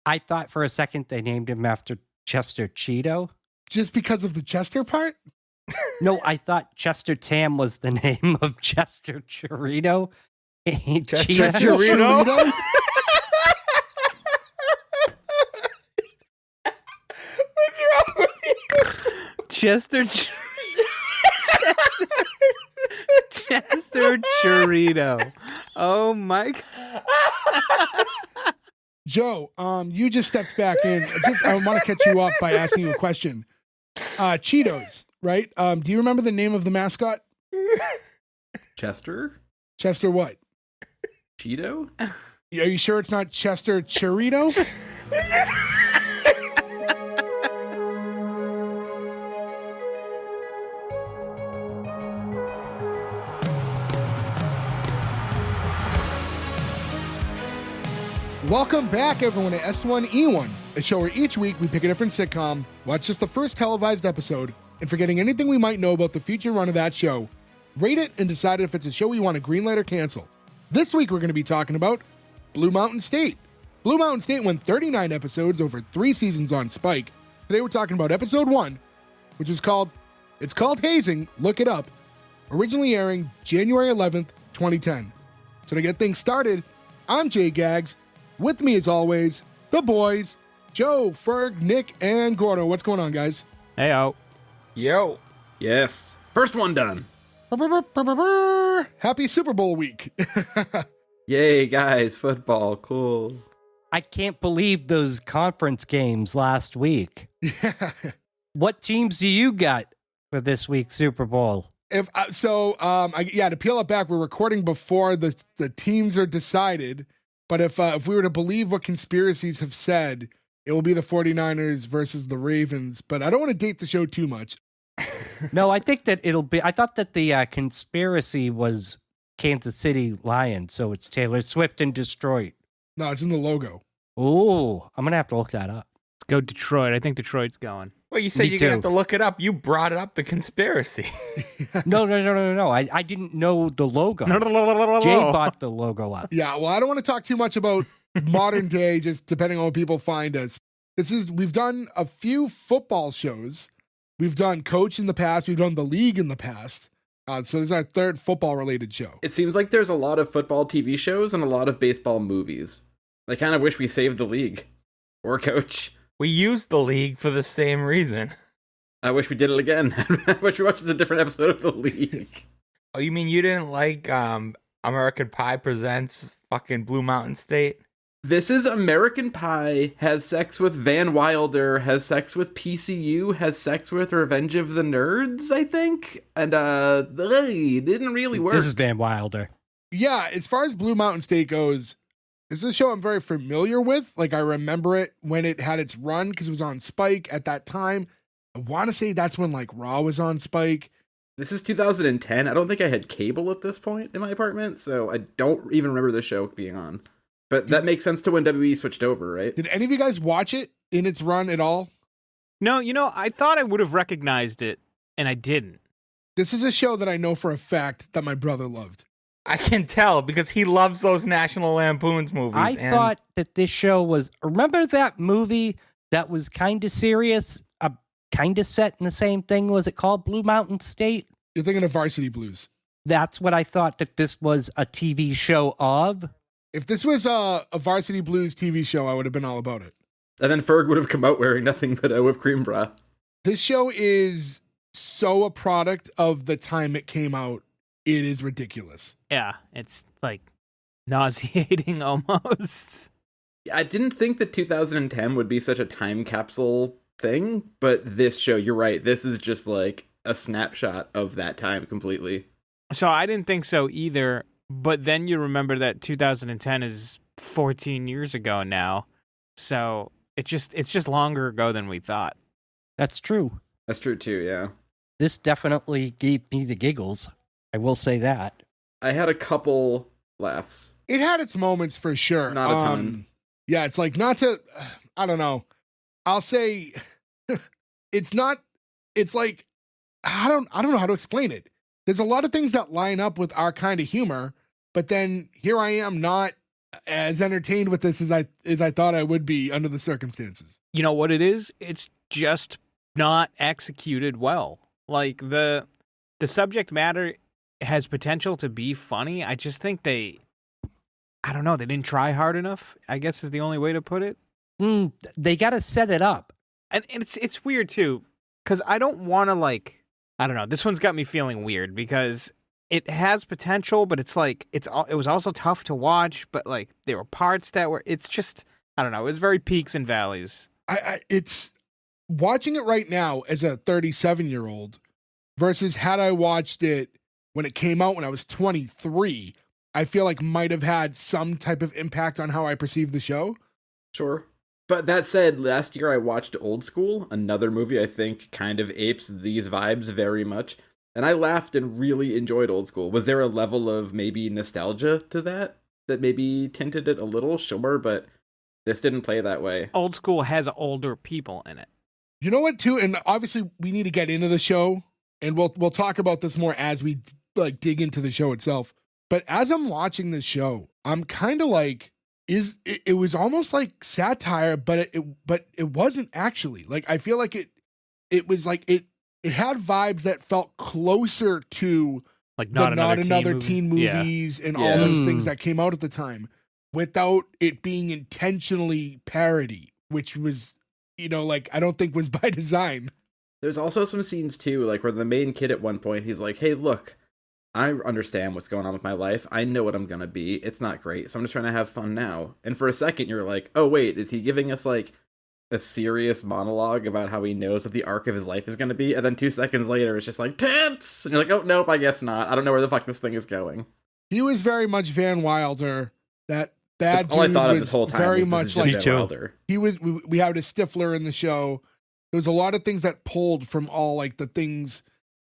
I thought for a second they named him after Chester Cheeto. Just because of the Chester part? No, I thought Chester Tam was the name of Chester Chorito. Chester Chorito? What's wrong with you? Chester Chorito. Oh my God. Joe, you just stepped back in. I want to catch you up by asking you a question. Cheetos, right? Do you remember the name of the mascot? Chester? Chester what? Cheeto? Are you sure it's not Chester Chorito? Welcome back, everyone, to S1E1, a show where each week we pick a different sitcom, watch just the first televised episode, and forgetting anything we might know about the future run of that show, rate it and decide if it's a show we want to greenlight or cancel. This week we're going to be talking about Blue Mountain State. Blue Mountain State went 39 episodes over 3 seasons on Spike. Today we're talking about episode 1, which is called Hazing, Look It Up, originally airing January 11th, 2010. So to get things started, I'm Jay Gags. With me, as always, the boys, Joe, Ferg, Nick, and Gordo. What's going on, guys? Hey-o. Yo. Yes. First one done. Happy Super Bowl week. Yay, guys. Football. Cool. I can't believe those conference games last week. What teams do you got for this week's Super Bowl? To peel it back, we're recording before the teams are decided. But if we were to believe what conspiracies have said, it will be the 49ers versus the Ravens. But I don't want to date the show too much. No, I think that I thought that the conspiracy was Kansas City Lions, so it's Taylor Swift and Detroit. No, it's in the logo. Ooh, I'm going to have to look that up. Let's go Detroit. I think Detroit's going. Well, you said Me you're going to too. have to look it up. You brought up the conspiracy. No. I didn't know the logo. No. Jay bought the logo up. Yeah, well, I don't want to talk too much about modern day, just depending on what people find us. We've done a few football shows. We've done Coach in the past. We've done The League in the past. So this is our third football-related show. It seems like there's a lot of football TV shows and a lot of baseball movies. I kind of wish we saved the League. Or Coach. We used the League for the same reason. I wish we did it again. I wish we watched a different episode of the League. Oh, you mean you didn't like American Pie Presents fucking Blue Mountain State? This is American Pie, has sex with Van Wilder, has sex with PCU, has sex with Revenge of the Nerds, I think. And it didn't really work. This is Van Wilder. Yeah, as far as Blue Mountain State goes, this is a show I'm very familiar with. Like, I remember it when it had its run because it was on Spike at that time. I want to say that's when, like, Raw was on Spike. This is 2010. I don't think I had cable at this point in my apartment, so I don't even remember the show being on. But that makes sense to when WWE switched over, right? Did any of you guys watch it in its run at all? No, I thought I would have recognized it, and I didn't. This is a show that I know for a fact that my brother loved. I can tell because he loves those National Lampoon's movies. I thought that this show was... Remember that movie that was kind of serious, kind of set in the same thing? Was it called Blue Mountain State? You're thinking of Varsity Blues. That's what I thought that this was a TV show of. If this was a Varsity Blues TV show, I would have been all about it. And then Ferg would have come out wearing nothing but a whipped cream bra. This show is so a product of the time it came out. It is ridiculous. Yeah, it's like nauseating almost. I didn't think that 2010 would be such a time capsule thing, but this show, you're right, this is just like a snapshot of that time completely. So I didn't think so either, but then you remember that 2010 is 14 years ago now. So it's just longer ago than we thought. That's true. That's true too, yeah. This definitely gave me the giggles. I will say that. I had a couple laughs. It had its moments for sure. Not a ton. Yeah, it's like not to, I don't know. I'll say it's not, it's like, I don't know how to explain it. There's a lot of things that line up with our kind of humor, but then here I am not as entertained with this as I thought I would be under the circumstances. You know what it is? It's just not executed well. Like the subject matter has potential to be funny. I just think I don't know, they didn't try hard enough, I guess is the only way to put it. They got to set it up. And it's weird too, because I don't want to I don't know. This one's got me feeling weird because it has potential, but it's like it was also tough to watch. But like there were parts that were. It's just I don't know. It was very peaks and valleys. It's watching it right now as a 37-year-old versus had I watched it when it came out when I was 23. I feel like might have had some type of impact on how I perceive the show. Sure. But that said, last year I watched Old School, another movie I think kind of apes these vibes very much. And I laughed and really enjoyed Old School. Was there a level of maybe nostalgia to that maybe tinted it a little? Sure, but this didn't play that way. Old School has older people in it. You know what, too? And obviously we need to get into the show, and we'll talk about this more as we dig into the show itself. But as I'm watching this show, I'm kind of like, it was almost like satire, but it wasn't actually. Like I feel like it was like it had vibes that felt closer to like not another teen movies and all those things that came out at the time, without it being intentionally parody, which was like I don't think was by design. There's also some scenes too, like where the main kid at one point he's like, "Hey, look, I understand what's going on with my life. I know what I'm going to be. It's not great. So I'm just trying to have fun now." And for a second, you're like, oh, wait, is he giving us like a serious monologue about how he knows what the arc of his life is going to be? And then 2 seconds later, it's just like, tits! And you're like, oh, nope, I guess not. I don't know where the fuck this thing is going. He was very much Van Wilder. That's dude all I thought of this whole time. Very was, much like Van Wilder. He was. We had a Stifler in the show. There was a lot of things that pulled from all like the things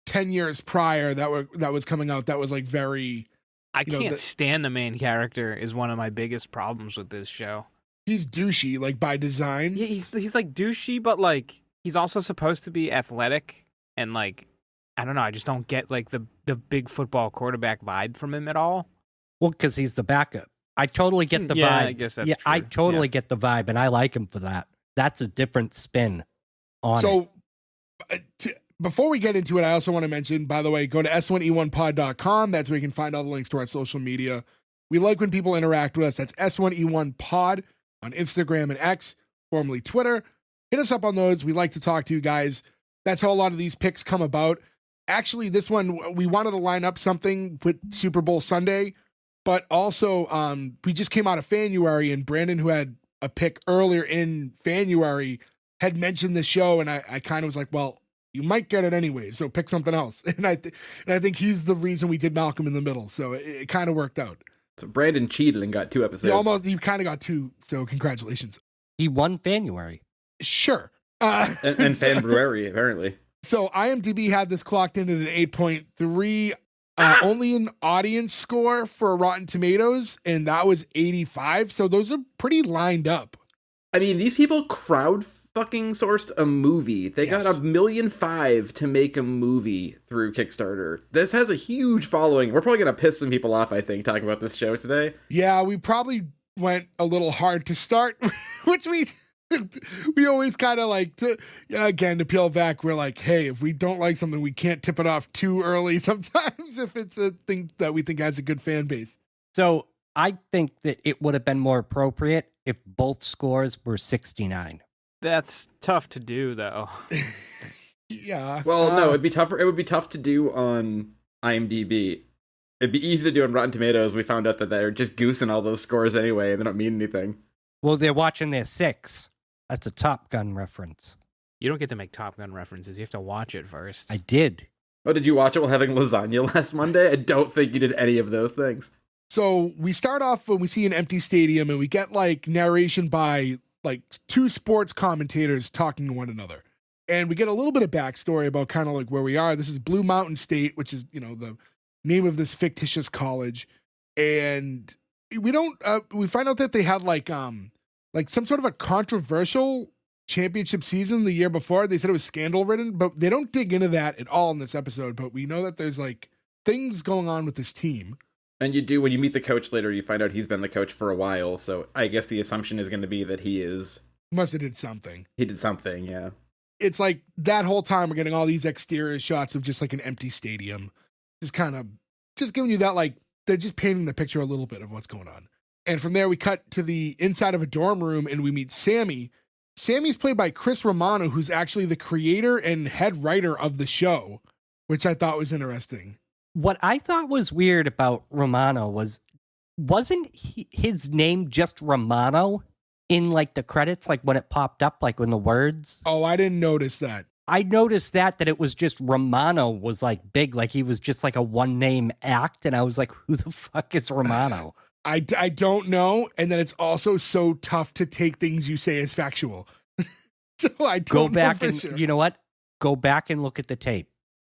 10 years prior that was coming out that was like very I can't stand the main character is one of my biggest problems with this show. He's douchey like by design. Yeah, he's like douchey, but like he's also supposed to be athletic and like I don't know, I just don't get like the big football quarterback vibe from him at all. Well, because he's the backup. I totally get the vibe. I guess that's true. I totally get the vibe, and I like him for that. That's a different spin on it. Before we get into it, I also want to mention, by the way, go to S1E1pod.com. That's where you can find all the links to our social media. We like when people interact with us. That's S1E1pod on Instagram and X, formerly Twitter. Hit us up on those. We like to talk to you guys. That's how a lot of these picks come about. Actually, this one, we wanted to line up something with Super Bowl Sunday, but also we just came out of Fanuary, and Brandon, who had a pick earlier in Fanuary, had mentioned the show, and I kind of was like, well, you might get it anyway, so pick something else. And I think he's the reason we did Malcolm in the Middle, so it kind of worked out. So Brandon cheated and got 2 episodes. You kind of got 2, so congratulations. He won Fanuary. Sure. And February, apparently. So IMDb had this clocked in at an 8.3, only an audience score for Rotten Tomatoes, and that was 85, so those are pretty lined up. I mean, these people crowd fucking sourced a movie. They got $1.5 million to make a movie through Kickstarter. This has a huge following. We're probably gonna piss some people off, I think, talking about this show today. Yeah, we probably went a little hard to start, which we always kind of like to, again, to peel back. We're like, hey, if we don't like something, we can't tip it off too early sometimes if it's a thing that we think has a good fan base. So I think that it would have been more appropriate if both scores were 69. That's tough to do, though. Yeah. Well, no, it'd be tougher. It would be tough to do on IMDb. It'd be easy to do on Rotten Tomatoes. We found out that they're just goosing all those scores anyway, and they don't mean anything. Well, they're watching their 6. That's a Top Gun reference. You don't get to make Top Gun references. You have to watch it first. I did. Oh, did you watch it while having lasagna last Monday? I don't think you did any of those things. So we start off when we see an empty stadium, and we get like narration by like 2 sports commentators talking to one another. And we get a little bit of backstory about kind of like where we are. This is Blue Mountain State, which is, the name of this fictitious college. And we find out that they had like some sort of a controversial championship season the year before. They said it was scandal ridden, but they don't dig into that at all in this episode. But we know that there's like things going on with this team. And you do, when you meet the coach later, you find out he's been the coach for a while. So I guess the assumption is going to be that he Must have did something. He did something, yeah. It's like that whole time we're getting all these exterior shots of just like an empty stadium. Just giving you that, like, they're just painting the picture a little bit of what's going on. And from there we cut to the inside of a dorm room and we meet Sammy. Sammy's played by Chris Romano, who's actually the creator and head writer of the show, which I thought was interesting. What I thought was weird about Romano wasn't his name just Romano in like the credits, like when it popped up, like when the words? Oh, I didn't notice that. I noticed that it was just Romano was like big, like he was just like a one name act. And I was like, who the fuck is Romano? I don't know. And then it's also so tough to take things you say as factual. So I don't Go back know for and, sure. you know what? Go back and look at the tape.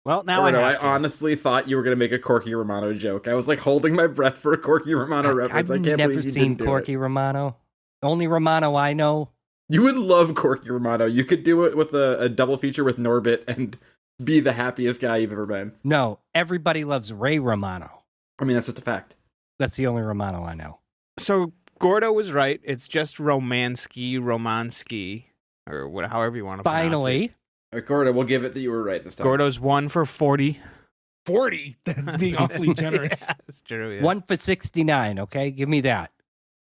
Well, now I have to. honestly thought you were going to make a Corky Romano joke. I was like holding my breath for a Corky Romano reference. I I've can't never believe you seen didn't do Corky it. Romano. Only Romano I know. You would love Corky Romano. You could do it with a double feature with Norbit and be the happiest guy you've ever been. No, everybody loves Ray Romano. I mean, that's just a fact. That's the only Romano I know. So Gordo was right. It's just Romansky, or however you want to pronounce it. Finally, Gordo, we'll give it that you were right this time. Gordo's 1 for 40. 40? That's being awfully generous. Yeah, that's true. Yeah. 1 for 69, okay? Give me that.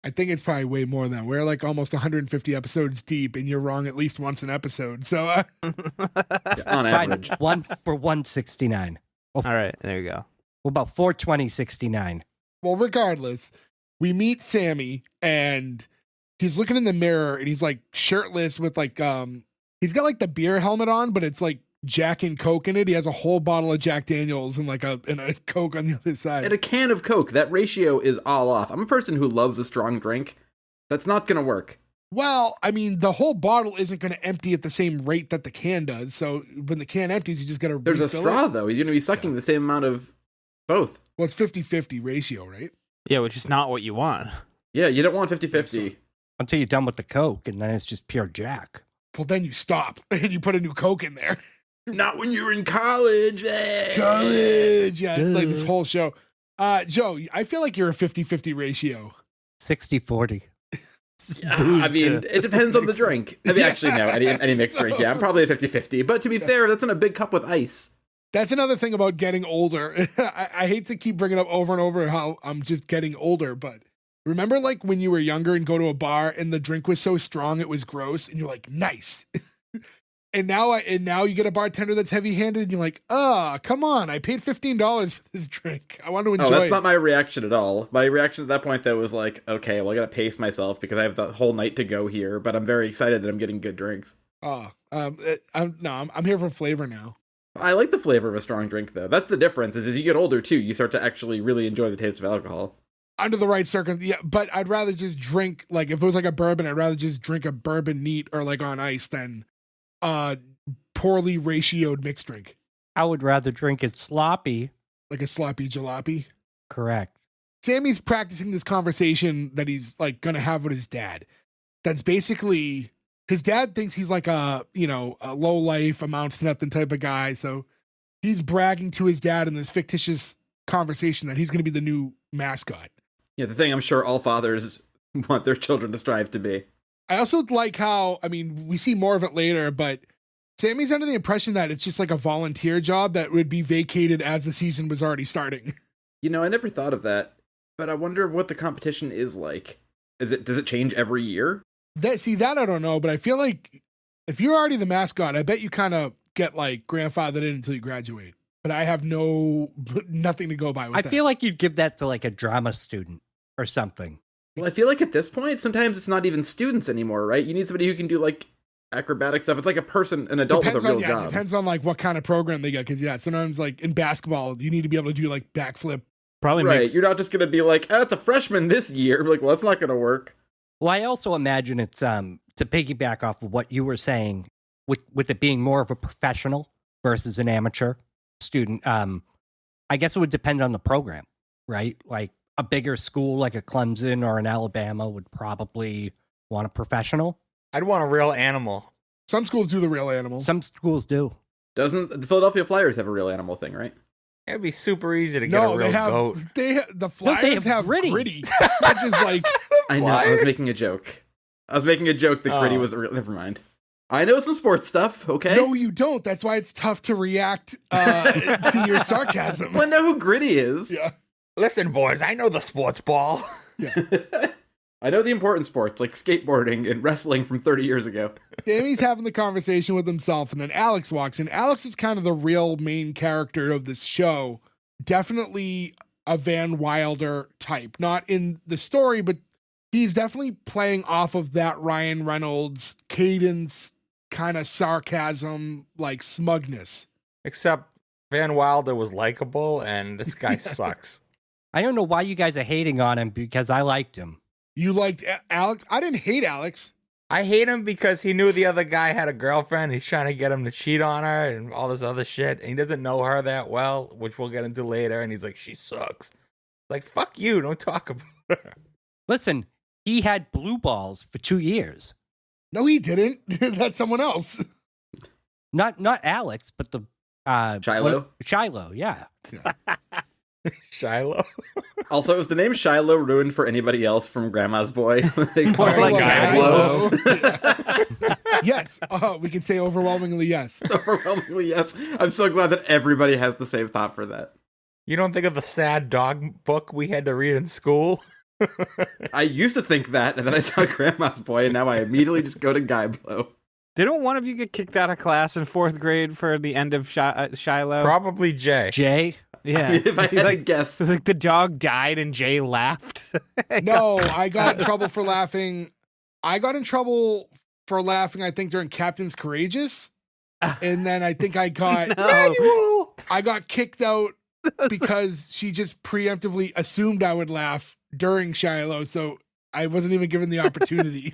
I think it's probably way more than that. We're like almost 150 episodes deep, and you're wrong at least once an episode. So Yeah, on Fine, average. 1 for 169. All right, there you go. What about 420.69? well, regardless, we meet Sammy, and he's looking in the mirror, and he's like shirtless with like he's got like the beer helmet on, but it's like Jack and Coke in it. He has a whole bottle of Jack Daniels and like a Coke on the other side. And a can of Coke. That ratio is all off. I'm a person who loves a strong drink. That's not going to work. Well, I mean, the whole bottle isn't going to empty at the same rate that the can does. So when the can empties, you just got to There's a straw, though. He's going to be sucking the same amount of both. Well, it's 50-50 ratio, right? Yeah, which is not what you want. Yeah, you don't want 50-50. Until you're done with the Coke, and then it's just pure Jack. Well, then you stop and you put a new Coke in there. Not when you're in college. College. Yeah, it's like this whole show. Joe, I feel like you're a 50-50 ratio. 60-40. I mean, it depends on the drink. I mean, actually, no, any mixed drink. Yeah, I'm probably a 50-50. But to be fair, that's in a big cup with ice. That's another thing about getting older. I hate to keep bringing up over and over how I'm just getting older, but remember like when you were younger and go to a bar and the drink was so strong it was gross and you're like, nice. And now you get a bartender that's heavy-handed and you're like, come on, I paid $15 for this drink. I want to enjoy Oh, that's it. not my reaction at all. My reaction at that point, though, was like, okay, well, I gotta pace myself because I have the whole night to go here, but I'm very excited that I'm getting good drinks. I'm here for flavor now. I like the flavor of a strong drink, though. That's the difference, is as you get older, too, you start to actually really enjoy the taste of alcohol. Under the right circumstances, yeah, but I'd rather just drink, like, if it was like a bourbon, I'd rather just drink a bourbon neat or like on ice than poorly ratioed mixed drink. I would rather drink it sloppy. Like a sloppy jalopy. Correct. Sammy's practicing this conversation that he's like gonna have with his dad. That's basically his dad thinks he's like a low life, amounts to nothing type of guy. So he's bragging to his dad in this fictitious conversation that he's gonna be the new mascot. Yeah, the thing I'm sure all fathers want their children to strive to be. I also like how, I mean, we see more of it later, but Sammy's under the impression that it's just like a volunteer job that would be vacated as the season was already starting. You know, I never thought of that, but I wonder what the competition is like. Does it change every year? That I don't know, but I feel like if you're already the mascot, I bet you kind of get like grandfathered in until you graduate. But I have nothing to go by with I that. feel like you'd give that to like a drama student or something. Well, I feel like at this point, sometimes it's not even students anymore, right? You need somebody who can do like acrobatic stuff. It's like an adult with a real job. It depends on like what kind of program they get. Because sometimes like in basketball, you need to be able to do like backflip. Probably Right, makes you're not just gonna be like, it's a freshman this year. Like, well, that's not gonna work. Well, I also imagine it's to piggyback off of what you were saying with it being more of a professional versus an amateur student. I guess it would depend on the program, right? Like a bigger school like a Clemson or an Alabama would probably want a professional. I'd want a real animal. Some schools do the real animal. Some schools do. Doesn't the Philadelphia Flyers have a real animal thing, right? It'd be super easy to get a real goat. The Flyers have gritty. Which is like I know. I was making a joke. That gritty was real. Never mind. I know some sports stuff. Okay. No, you don't. That's why it's tough to react to your sarcasm. Well, I know who gritty is. Yeah. Listen, boys, I know the sports ball. Yeah. I know the important sports like skateboarding and wrestling from 30 years ago. Sammy's having the conversation with himself, and then Alex walks in. Alex is kind of the real main character of this show. Definitely a Van Wilder type. Not in the story, but he's definitely playing off of that Ryan Reynolds cadence, kind of sarcasm, like smugness. Except Van Wilder was likable, and this guy sucks. I don't know why you guys are hating on him because I liked him. You liked Alex? I didn't hate Alex. I hate him because he knew the other guy had a girlfriend. He's trying to get him to cheat on her and all this other shit. And he doesn't know her that well, which we'll get into later. And he's like, she sucks. Like, fuck you. Don't talk about her. Listen, he had blue balls for 2 years. No, he didn't. That's someone else. Not Alex, but the Shiloh? Shiloh, yeah. Shiloh. Also, is the name Shiloh ruined for anybody else from Grandma's Boy? They call Or him like Shiloh. Yes. We can say overwhelmingly yes. Overwhelmingly yes. I'm so glad that everybody has the same thought for that. You don't think of the sad dog book we had to read in school? I used to think that, and then I saw Grandma's Boy, and now I immediately just go to Guy Blow. Didn't one of you get kicked out of class in 4th grade for the end of Shiloh? Probably Jay. Jay? Yeah. I mean, if I had to guess. It's like the dog died and Jay laughed. No, I got in trouble for laughing. I think, during Captain's Courageous. And then I think I got I got kicked out because she just preemptively assumed I would laugh during Shiloh, so I wasn't even given the opportunity.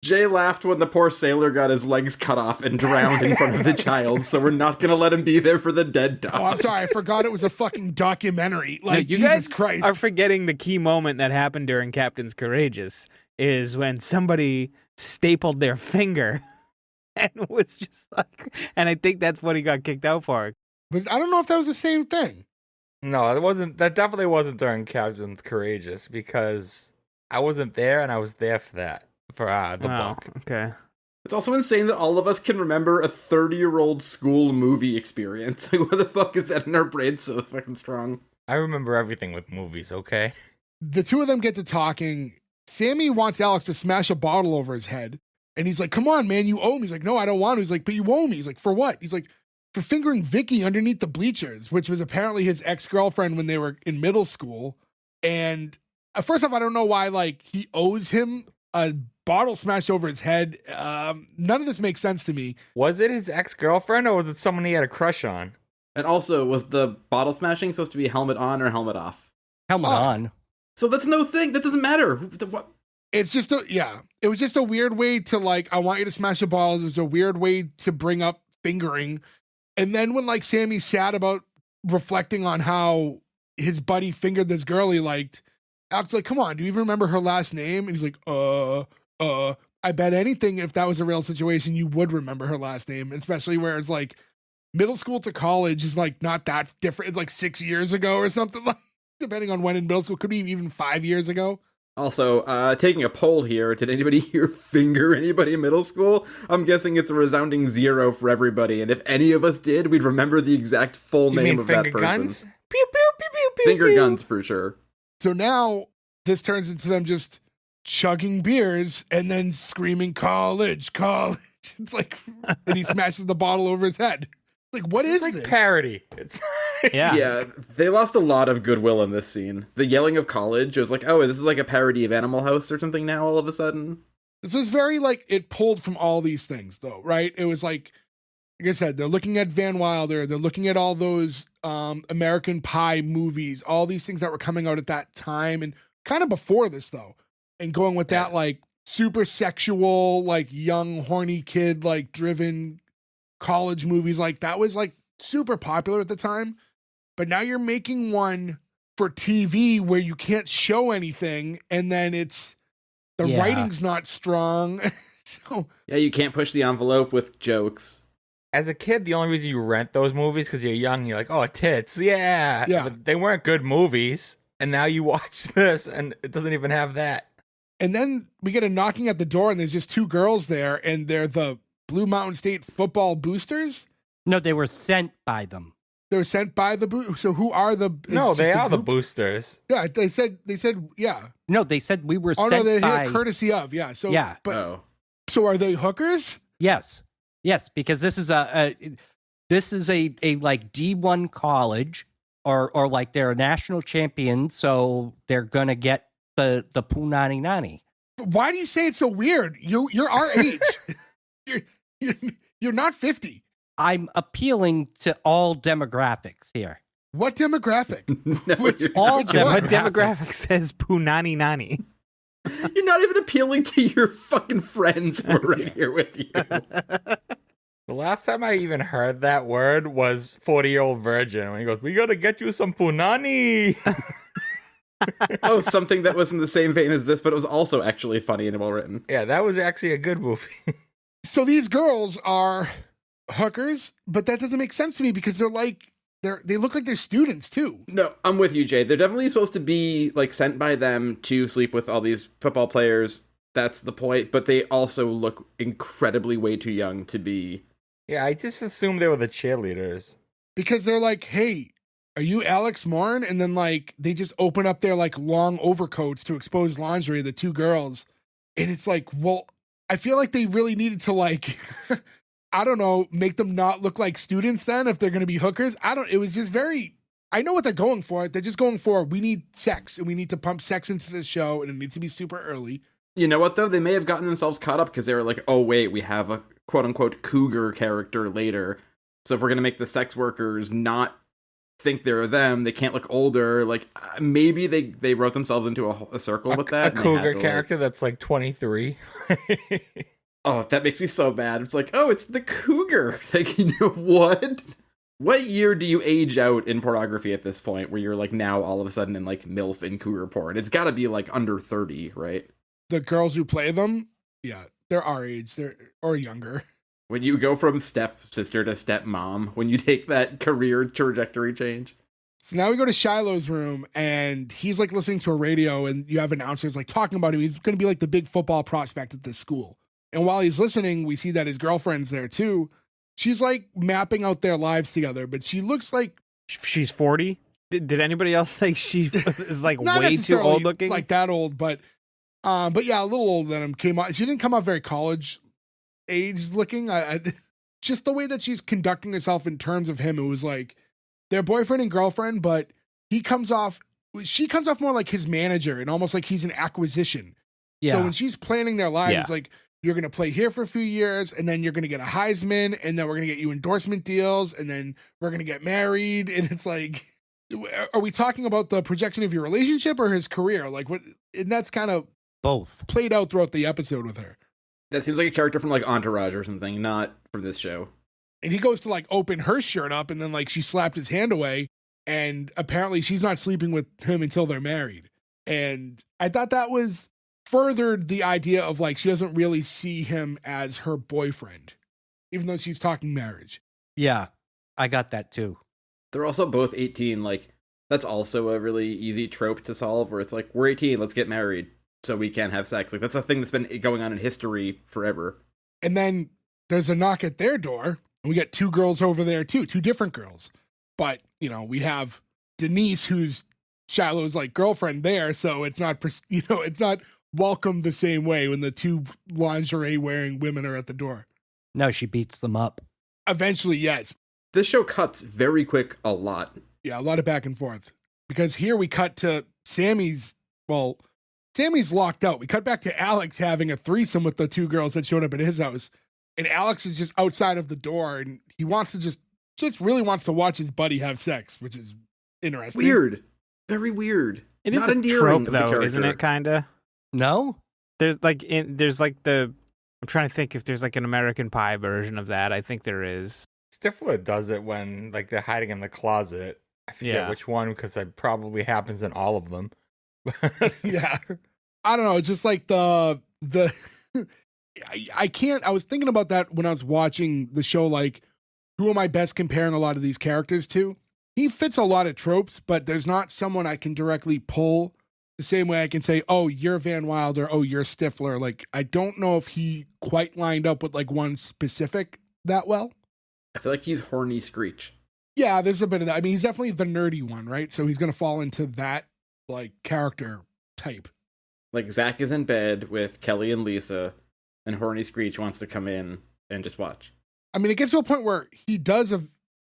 Jay laughed when the poor sailor got his legs cut off and drowned in front of the child, so we're not going to let him be there for the dead dog. Oh, I'm sorry. I forgot it was a fucking documentary. Like, you Jesus guys Christ. are forgetting the key moment that happened during Captain's Courageous is when somebody stapled their finger and was just like, and I think that's what he got kicked out for. But I don't know if that was the same thing. No, it wasn't. That definitely wasn't during Captain's Courageous because I wasn't there and I was there for that. For the book. Okay. It's also insane that all of us can remember a 30-year-old school movie experience. Like, what the fuck is that in our brains so fucking strong? I remember everything with movies, okay? The two of them get to talking. Sammy wants Alex to smash a bottle over his head. And he's like, come on, man, you owe me. He's like, no, I don't want to. He's like, but you owe me. He's like, for what? He's like, for fingering Vicky underneath the bleachers, which was apparently his ex-girlfriend when they were in middle school. And first off, I don't know why, like, he owes him a bottle smashed over his head. None of this makes sense to me. Was it his ex-girlfriend or was it someone he had a crush on? And also, was the bottle smashing supposed to be helmet on or helmet off? Helmet on. So that's no thing. That doesn't matter. What? It's just it was just a weird way to, like, I want you to smash a ball. It was a weird way to bring up fingering. And then when, like, Sammy's sad about reflecting on how his buddy fingered this girl he liked, Alex like, come on, do you even remember her last name? And he's like, I bet anything if that was a real situation, you would remember her last name, especially where it's like middle school to college is like not that different. It's like 6 years ago or something, like, depending on when in middle school, could be even 5 years ago. Also, taking a poll here, did anybody here finger anybody in middle school? I'm guessing it's a resounding 0 for everybody, and if any of us did, we'd remember the exact full name of that person. Guns? Pew, pew, pew, pew, pew, Finger pew. guns for sure. So now this turns into them just chugging beers and then screaming college. It's like, and he smashes the bottle over his head. Like, what is like this? parody? It's Yeah, they lost a lot of goodwill in this scene. The yelling of college was like, oh, this is like a parody of Animal House or something now all of a sudden. This was very, like, it pulled from all these things, though, right? It was like I said, they're looking at Van Wilder. They're looking at all those American Pie movies, all these things that were coming out at that time and kind of before this, though, and going with that, like, super sexual, like, young, horny kid, like, driven college movies. Like, that was, like, super popular at the time. But now you're making one for TV where you can't show anything, and then it's the writing's not strong. So yeah, you can't push the envelope with jokes. as a kid, the only reason you rent those movies because you're young. You're like, oh, tits, yeah. But they weren't good movies, and now you watch this, and it doesn't even have that. And then we get a knocking at the door, and there's just two girls there, and they're the Blue Mountain State football boosters. No, they were sent by them. They were sent by the so who are the? No, they are the boosters. Yeah, they said yeah. No, they said we were Oh sent no, they're by. here courtesy of So Yeah. but so are they hookers? Yes, because this is a like D1 college or like they're a national champion, so they're gonna get the punani nani. Why do you say it's so weird? You're our age. you're not 50. I'm appealing to all demographics here. What demographic? All which one? What demographic says punani nani? You're not even appealing to your fucking friends who are right here with you. The last time I even heard that word was 40-Year-Old Virgin when he goes, "We gotta get you some punani." Oh, something that was in the same vein as this, but it was also actually funny and well written. Yeah, that was actually a good movie. So these girls are hookers, but that doesn't make sense to me because they look like they're students too. No, I'm with you, Jay. They're definitely supposed to be like sent by them to sleep with all these football players. That's the point. But they also look incredibly way too young to be. Yeah, I just assumed they were the cheerleaders. Because they're like, hey, are you Alex Moran? And then like they just open up their like long overcoats to expose lingerie of the two girls. And it's like, well, I feel like they really needed to like I don't know, make them not look like students then if they're gonna be hookers. It was just I know what they're going for. They're just going for we need sex and we need to pump sex into this show and it needs to be super early. You know what though? They may have gotten themselves caught up because they were like, oh wait, we have a quote unquote cougar character later. So if we're gonna make the sex workers not think they're them, they can't look older. Like maybe they wrote themselves into a circle with that. A cougar character that's like 23. Oh, that makes me so mad. It's like, oh, it's the cougar. Like, you know what? What year do you age out in pornography at this point where you're like now all of a sudden in like MILF and cougar porn? It's got to be like under 30, right? The girls who play them, yeah, they're our age, or younger. When you go from stepsister to stepmom, when you take that career trajectory change. So now we go to Shiloh's room and he's like listening to a radio and you have announcers like talking about him. He's going to be like the big football prospect at this school. And while he's listening, we see that his girlfriend's there too. She's like mapping out their lives together, but she looks like She's 40. Did anybody else think she is like not way too necessarily old looking? like that old, but yeah, a little older than him. She didn't come out very college age looking. Just the way that she's conducting herself in terms of him, it was like they're boyfriend and girlfriend, but she comes off more like his manager and almost like he's an acquisition. Yeah. So when she's planning their lives, it's like, you're going to play here for a few years, and then you're going to get a Heisman, and then we're going to get you endorsement deals, and then we're going to get married. And it's like, are we talking about the projection of your relationship or his career? Like, what? And that's kind of both played out throughout the episode with her. That seems like a character from like Entourage or something, not from this show. And he goes to like open her shirt up, and then like she slapped his hand away, and apparently she's not sleeping with him until they're married. And I thought that was furthered the idea of like she doesn't really see him as her boyfriend, even though she's talking marriage. Yeah, I got that too. They're also both 18. Like, that's also a really easy trope to solve where it's like, we're 18, let's get married so we can have sex. Like, that's a thing that's been going on in history forever. And then there's a knock at their door, and we get two girls over there too, two different girls. But, you know, we have Denise, who's Shiloh's like girlfriend there, so it's not, it's not welcomed the same way when the two lingerie wearing women are at the door. No, she beats them up. Eventually, yes. This show cuts very quick a lot. Yeah, a lot of back and forth. Because here we cut to Sammy's locked out. We cut back to Alex having a threesome with the two girls that showed up at his house. And Alex is just outside of the door, and he wants to just really wants to watch his buddy have sex, which is interesting. Weird. Very weird. It is Not a endearing trope of the though, isn't character. it? Kinda. No? I'm trying to think if there's like an American Pie version of that. I think there is. Stifler does it when like they're hiding in the closet. I forget which one because it probably happens in all of them. Yeah. I don't know. Just like the I was thinking about that when I was watching the show. Like, who am I best comparing a lot of these characters to? He fits a lot of tropes, but there's not someone I can directly pull the same way I can say, oh, you're Van Wilder, oh, you're Stifler. Like, I don't know if he quite lined up with like one specific that well. I feel like he's horny Screech. Yeah, there's a bit of that. I mean, he's definitely the nerdy one, right? So he's going to fall into that like character type. Like Zach is in bed with Kelly and Lisa, and horny Screech wants to come in and just watch. I mean, it gets to a point where he does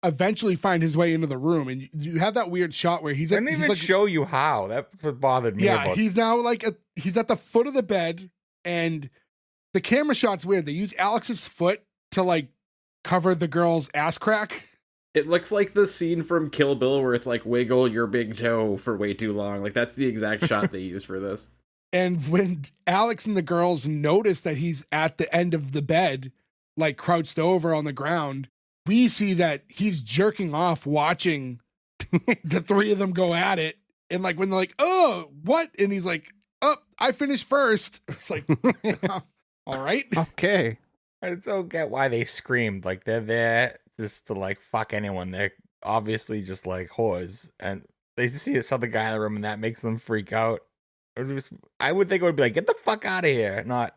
eventually find his way into the room, and you have that weird shot where he's I didn't even like, show you how. That's what bothered me. yeah, about he's now like he's at the foot of the bed, and the camera shot's weird. They use Alex's foot to like cover the girl's ass crack. It looks like the scene from Kill Bill where it's like wiggle your big toe for way too long. Like that's the exact shot they used for this. And when Alex and the girls notice that he's at the end of the bed, like crouched over on the ground, we see that he's jerking off watching the three of them go at it. And like when they're like, oh, what? And he's like, oh, I finished first. It's like, all right. Okay. I just don't get why they screamed. Like they're there just to like fuck anyone. They're obviously just like whores, and they see this other guy in the room, and that makes them freak out. I would think it would be like, get the fuck out of here, not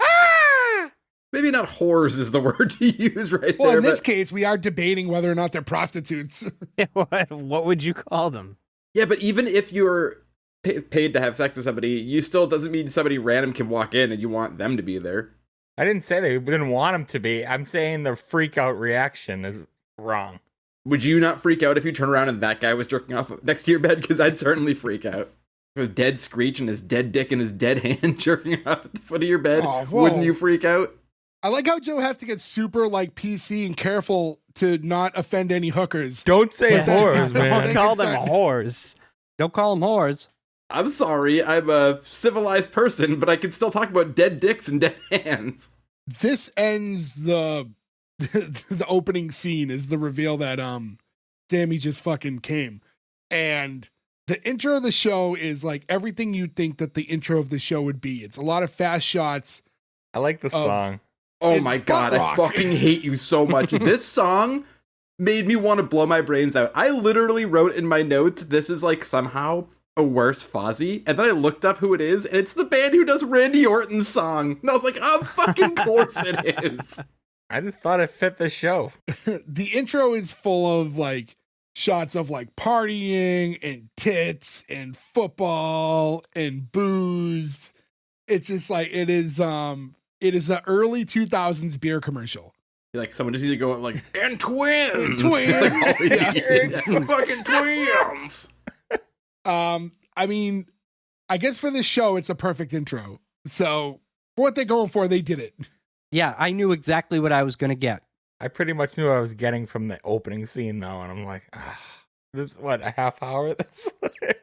ah. Maybe not whores is the word to use right Well, there. in this case, we are debating whether or not they're prostitutes. What would you call them? Yeah, but even if you're paid to have sex with somebody, you still doesn't mean somebody random can walk in and you want them to be there. I didn't say they didn't want him to be. I'm saying the freak out reaction is wrong. Would you not freak out if you turn around and that guy was jerking off next to your bed? Because I'd certainly freak out. It was dead Screech and his dead dick in his dead hand jerking off at the foot of your bed. Oh, whoa. Wouldn't you freak out? I like how Joe has to get super like PC and careful to not offend any hookers. Don't say Yeah. whores, Don't man. Call them whores. Don't call them whores. I'm sorry, I'm a civilized person, but I can still talk about dead dicks and dead hands. This ends the the opening scene is the reveal that Sammy just fucking came. And the intro of the show is like everything you'd think that the intro of the show would be. It's a lot of fast shots. I like the song. Oh It's my god, butt I rock. fucking hate you so much. This song made me want to blow my brains out. I literally wrote in my notes, this is like somehow a worse Fozzy, and then I looked up who it is, and it's the band who does Randy Orton's song. And I was like, oh, fucking course it is. I just thought it fit the show. The intro is full of like shots of like partying and tits and football and booze. It's just like it is an early 2000s beer commercial. Like, someone just need to go out like, and twins! And twins! It's like, oh, Yeah. fucking twins! I mean, I guess for this show, it's a perfect intro. So for what they're going for, they did it. Yeah, I knew exactly what I was going to get. I pretty much knew what I was getting from the opening scene, though, and I'm like, this what, a half hour? That's like,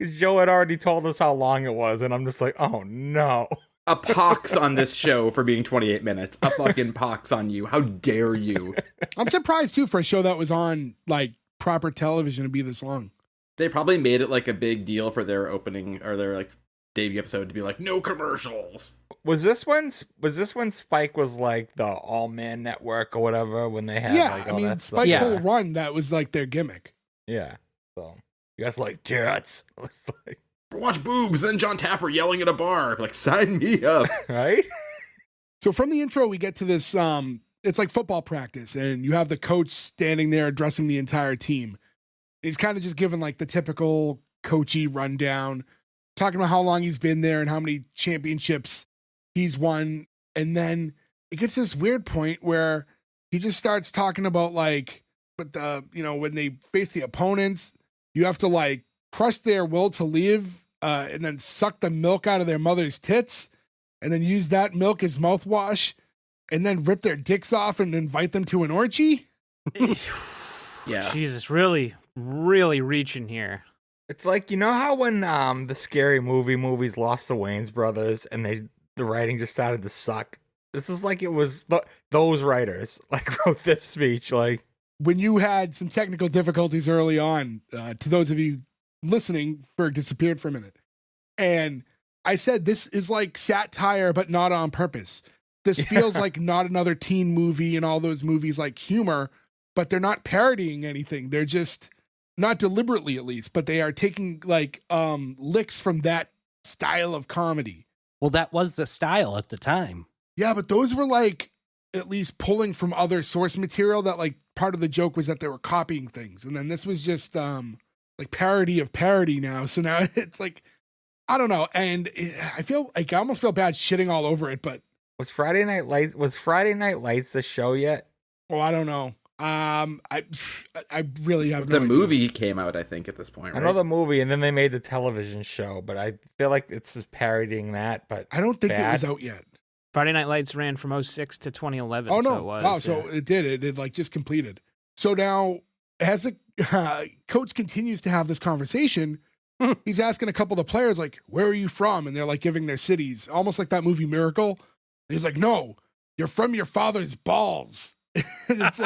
'cause Joe had already told us how long it was, and I'm just like, oh no. A pox on this show for being 28 minutes. A fucking pox on you. How dare you? I'm surprised too for a show that was on like proper television to be this long. They probably made it like a big deal for their opening or their like debut episode to be like, no commercials. Was this when Spike was like the All Man Network or whatever, when they had Yeah, like I all mean, that stuff? Spike's Yeah. whole run, that was like their gimmick. Yeah. So you guys like tits. It's like, Watch boobs, then John Taffer yelling at a bar. Like, sign me up. right? So from the intro, we get to this, it's like football practice, and you have the coach standing there addressing the entire team. He's kind of just giving like the typical coachy rundown, talking about how long he's been there and how many championships he's won. And then it gets to this weird point where he just starts talking about like, but when they face the opponents, you have to like crush their will to live, and then suck the milk out of their mother's tits, and then use that milk as mouthwash, and then rip their dicks off and invite them to an orgy. Yeah. Jesus, really reaching here. It's like, you know how when the Scary Movie movies lost the Wayans brothers and the writing just started to suck? This is like it was those writers like wrote this speech. Like, When you had some technical difficulties early on, to those of you listening, Ferg disappeared for a minute. And I said, this is like satire, but not on purpose. This feels like not another teen movie and all those movies like humor but they're not parodying anything. They're just not deliberately, at least, but they are taking like licks from that style of comedy. Well, that was the style at the time. Yeah, but those were like at least pulling from other source material that like part of the joke was that they were copying things. And then this was just like parody of parody now. So now it's like, I don't know. And I feel like I almost feel bad shitting all over it, but Was Friday Night Lights the show yet? oh, I don't know. I really have no The idea. movie came out, I think, at this point, right? I know the movie, and then they made the television show, but I feel like it's just parodying that. But I don't think it bad. was out yet. Friday Night Lights ran from 06 to 2011. Oh no! So it was, wow, yeah. so it did. It like just completed. So now, as the coach continues to have this conversation, he's asking a couple of the players like, "Where are you from?" And they're like giving their cities, almost like that movie Miracle. And he's like, "No, you're from your father's balls." And it's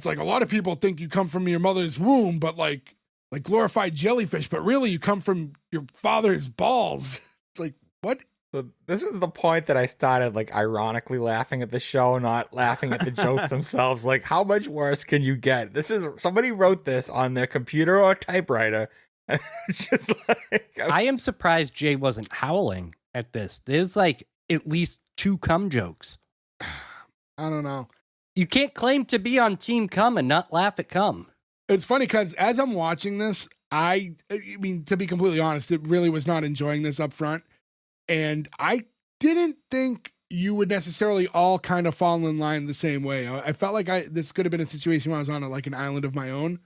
like a lot of people think you come from your mother's womb, but like glorified jellyfish, but really you come from your father's balls. It's like, what? So this was the point that I started like ironically laughing at the show, not laughing at the jokes themselves. Like, how much worse can you get? This is somebody wrote this on their computer or typewriter. And it's just like I am surprised Jay wasn't howling at this. There's like at least 2 cum jokes. I don't know. You can't claim to be on Team Cum and not laugh at cum. It's funny because as I'm watching this, I mean, to be completely honest, it really was not enjoying this up front. And I didn't think you would necessarily all kind of fall in line the same way. I felt like this could have been a situation where I was on like an island of my own.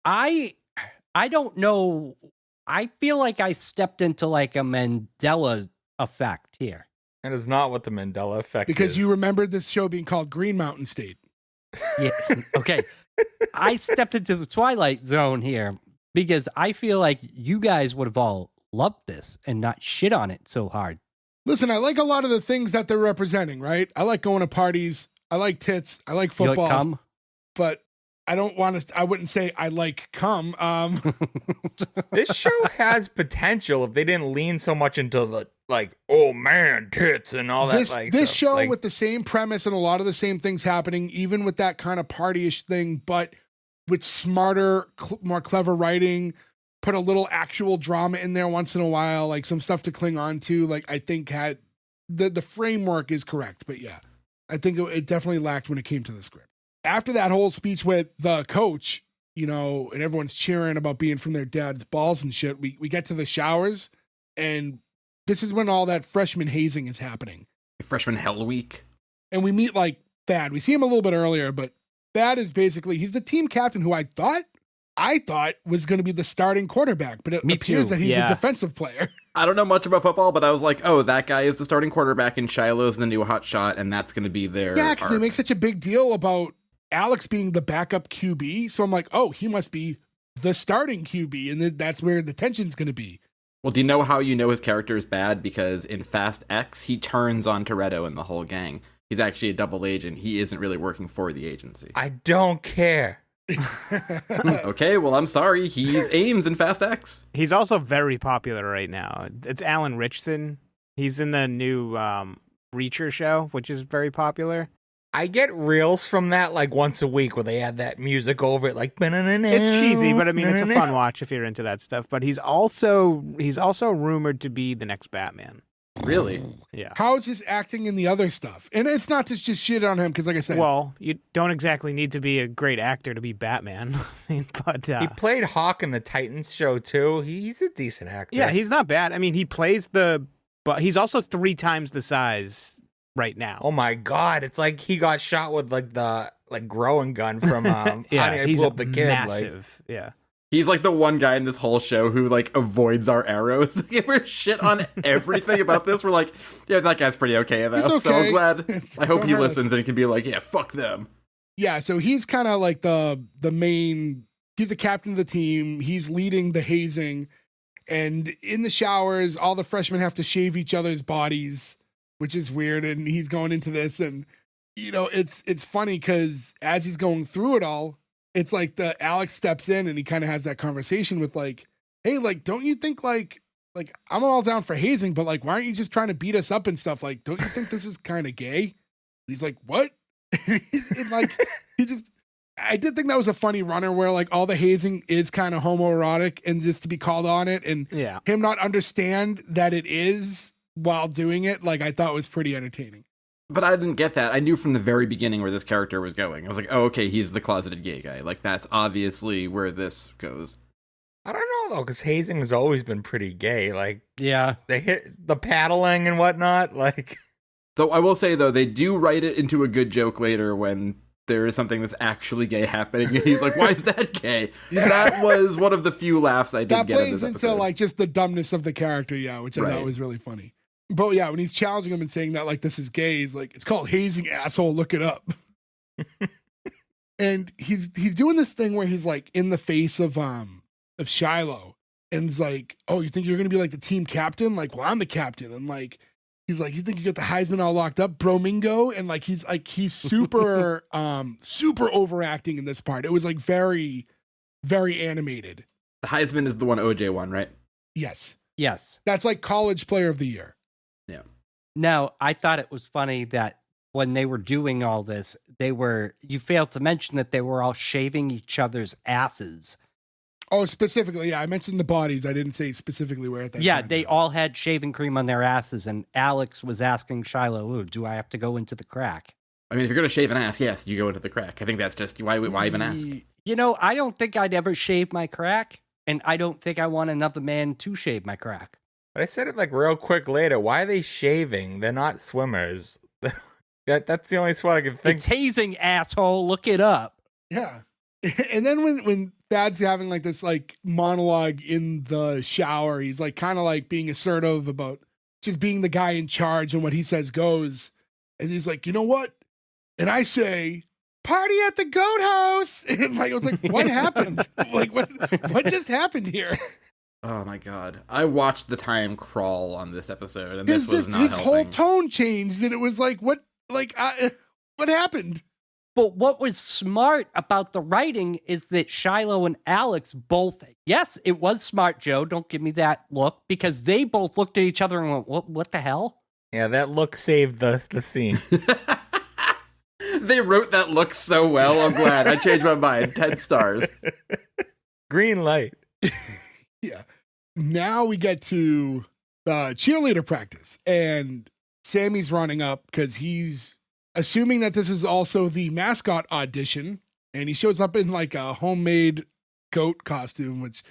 I don't know. I feel like I stepped into like a Mandela effect here. that is not what the Mandela effect Because is. you remembered this show being called Green Mountain State. Yeah. Okay. I stepped into the Twilight Zone here because I feel like you guys would have all loved this and not shit on it so hard. Listen, I like a lot of the things that they're representing, right? I like going to parties. I like tits. I like You football. like cum? But I don't want to, I wouldn't say I like cum. This show has potential if they didn't lean so much into the like, oh man, tits and all that. This like this stuff. show Like, with the same premise and a lot of the same things happening, even with that kind of partyish thing, but with smarter, more clever writing, put a little actual drama in there once in a while, like some stuff to cling on to. Like I think had the framework is correct, but yeah, I think it definitely lacked when it came to the script. After that whole speech with the coach, you know, and everyone's cheering about being from their dad's balls and shit, we get to the showers, and this is when all that freshman hazing is happening. Freshman Hell Week. And we meet like Thad. We see him a little bit earlier, but Thad is basically, he's the team captain who I thought was going to be the starting quarterback, but it Me appears too. that he's Yeah. a defensive player. I don't know much about football, but I was like, oh, that guy is the starting quarterback and Shiloh's the new hot shot, and that's going to be their Yeah, because they arc. make such a big deal about Alex being the backup QB. So I'm like, oh, he must be the starting QB, and that's where the tension's going to be. Well, do you know how you know his character is bad? Because in Fast X, he turns on Toretto and the whole gang. He's actually a double agent. He isn't really working for the agency. I don't care. Okay, well, I'm sorry. He's Ames in Fast X. He's also very popular right now. It's Alan Ritchson. He's in the new Reacher show, which is very popular. I get reels from that like once a week where they add that music over it, like It's cheesy, but I mean, it's a fun watch if you're into that stuff. But he's also rumored to be the next Batman. Really? Yeah. How is his acting in the other stuff? And it's not to just shit on him, because like I said, Well, you don't exactly need to be a great actor to be Batman. I mean, but He played Hawk in the Titans show too. He's a decent actor. yeah, he's not bad. I mean, he plays but he's also 3 times the size right now. Oh my god, it's like he got shot with like the growing gun from Honey, I he's Blew Up the Kid. Like, massive. Yeah. He's like the one guy in this whole show who like avoids our arrows. We're shit on everything about this. We're like, yeah, that guy's pretty okay though. He's So okay. I'm glad. I hope Don't he hurt us. listens and he can be like, yeah, fuck them. yeah, so he's kind of like the main, he's the captain of the team. He's leading the hazing, and in the showers, all the freshmen have to shave each other's bodies, which is weird. And he's going into this, and you know, it's funny because as he's going through it all, it's like the Alex steps in and he kind of has that conversation with like, hey, like, don't you think like I'm all down for hazing, but like, why aren't you just trying to beat us up and stuff? Like, don't you think this is kind of gay? He's like, what? And like, he just, I did think that was a funny runner where like all the hazing is kind of homoerotic and just to be called on it and Yeah. him not understand that it is while doing it, like I thought was pretty entertaining. But I didn't get that. I knew from the very beginning where this character was going. I was like, oh, okay, he's the closeted gay guy. Like, that's obviously where this goes. I don't know though, because hazing has always been pretty gay. Like, Yeah. they hit the paddling and whatnot. Like, Though I will say, though, they do write it into a good joke later when there is something that's actually gay happening. And he's like, why is that gay? Yeah. That was one of the few laughs I did That get in plays this into episode. like just the dumbness of the character, yeah, which I thought Right. was really funny. But yeah, when he's challenging him and saying that like this is gay, he's like, it's called hazing, asshole, look it up. And he's doing this thing where he's like in the face of Shiloh and he's like, oh, you think you're gonna be like the team captain? Like, well, I'm the captain. And like he's like, you think you got the Heisman all locked up, bromingo? And like he's super super overacting in this part. It was like very, very animated. The Heisman is the one OJ won, right? Yes. Yes. That's like college player of the year. Now, I thought it was funny that when they were doing all this, you failed to mention that they were all shaving each other's asses. Oh, specifically, yeah. I mentioned the bodies. I didn't say specifically where at that Yeah, time. they all had shaving cream on their asses, and Alex was asking Shiloh, "Ooh, do I have to go into the crack?" I mean, if you're going to shave an ass, yes, you go into the crack. I think that's just, why even ask? You know, I don't think I'd ever shave my crack, and I don't think I want another man to shave my crack. but I said it like real quick later. Why are they shaving? They're not swimmers. That's the only spot I can think. It's hazing, asshole. Look it up. Yeah. And then when Thad's having like this like monologue in the shower, he's like kind of like being assertive about just being the guy in charge and what he says goes. And he's like, you know what? And I say, party at the goat house. And like, I was like, what happened? Like, what just happened here? Oh my god. I watched the time crawl on this episode, and this His, was just, not his helping. whole tone changed. And it was like, what happened? But what was smart about the writing is that Shiloh and Alex both, yes, it was smart, Joe. Don't give me that look, because they both looked at each other and went, what the hell? Yeah, that look saved the scene. They wrote that look so well. I'm glad. I changed my mind. 10 stars. Green light. Yeah. Now we get to cheerleader practice, and Sammy's running up because he's assuming that this is also the mascot audition, and he shows up in like a homemade goat costume, which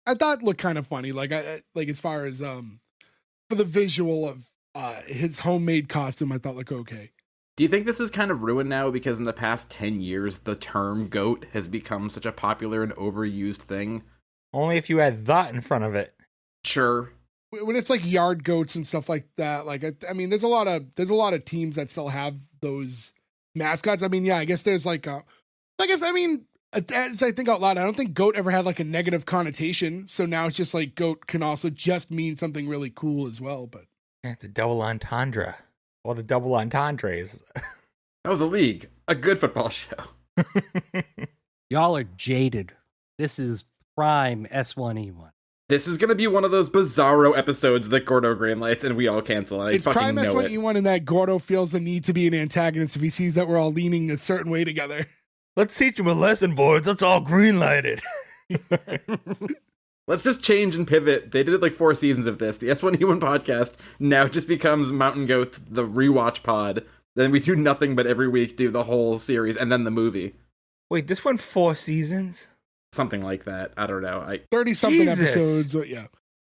I thought looked kind of funny. Like as far as for the visual of his homemade costume, I thought looked okay. Do you think this is kind of ruined now because in the past 10 years, the term goat has become such a popular and overused thing? Only if you had that in front of it. Sure. When it's like yard goats and stuff like that, like I mean, there's a lot of teams that still have those mascots. I mean, yeah, I guess there's as I think out loud, I don't think goat ever had like a negative connotation. So now it's just like goat can also just mean something really cool as well. But Yeah, the double entendre. Or the double entendres. Oh, The League. A good football show. Y'all are jaded. This is prime S1E1. This is going to be one of those bizarro episodes that Gordo greenlights and we all cancel. And it's I fucking prime know it. S1E1 in that Gordo feels the need to be an antagonist if he sees that we're all leaning a certain way together. Let's teach him a lesson, boys. Let's all green lighted. Let's just change and pivot. They did like 4 seasons of this. The S1E1 podcast now just becomes Mountain Goats, the rewatch pod. Then we do nothing but every week do the whole series and then the movie. Wait, this went 4 seasons? Something like that. I don't know. 30-something Jesus. episodes. Yeah.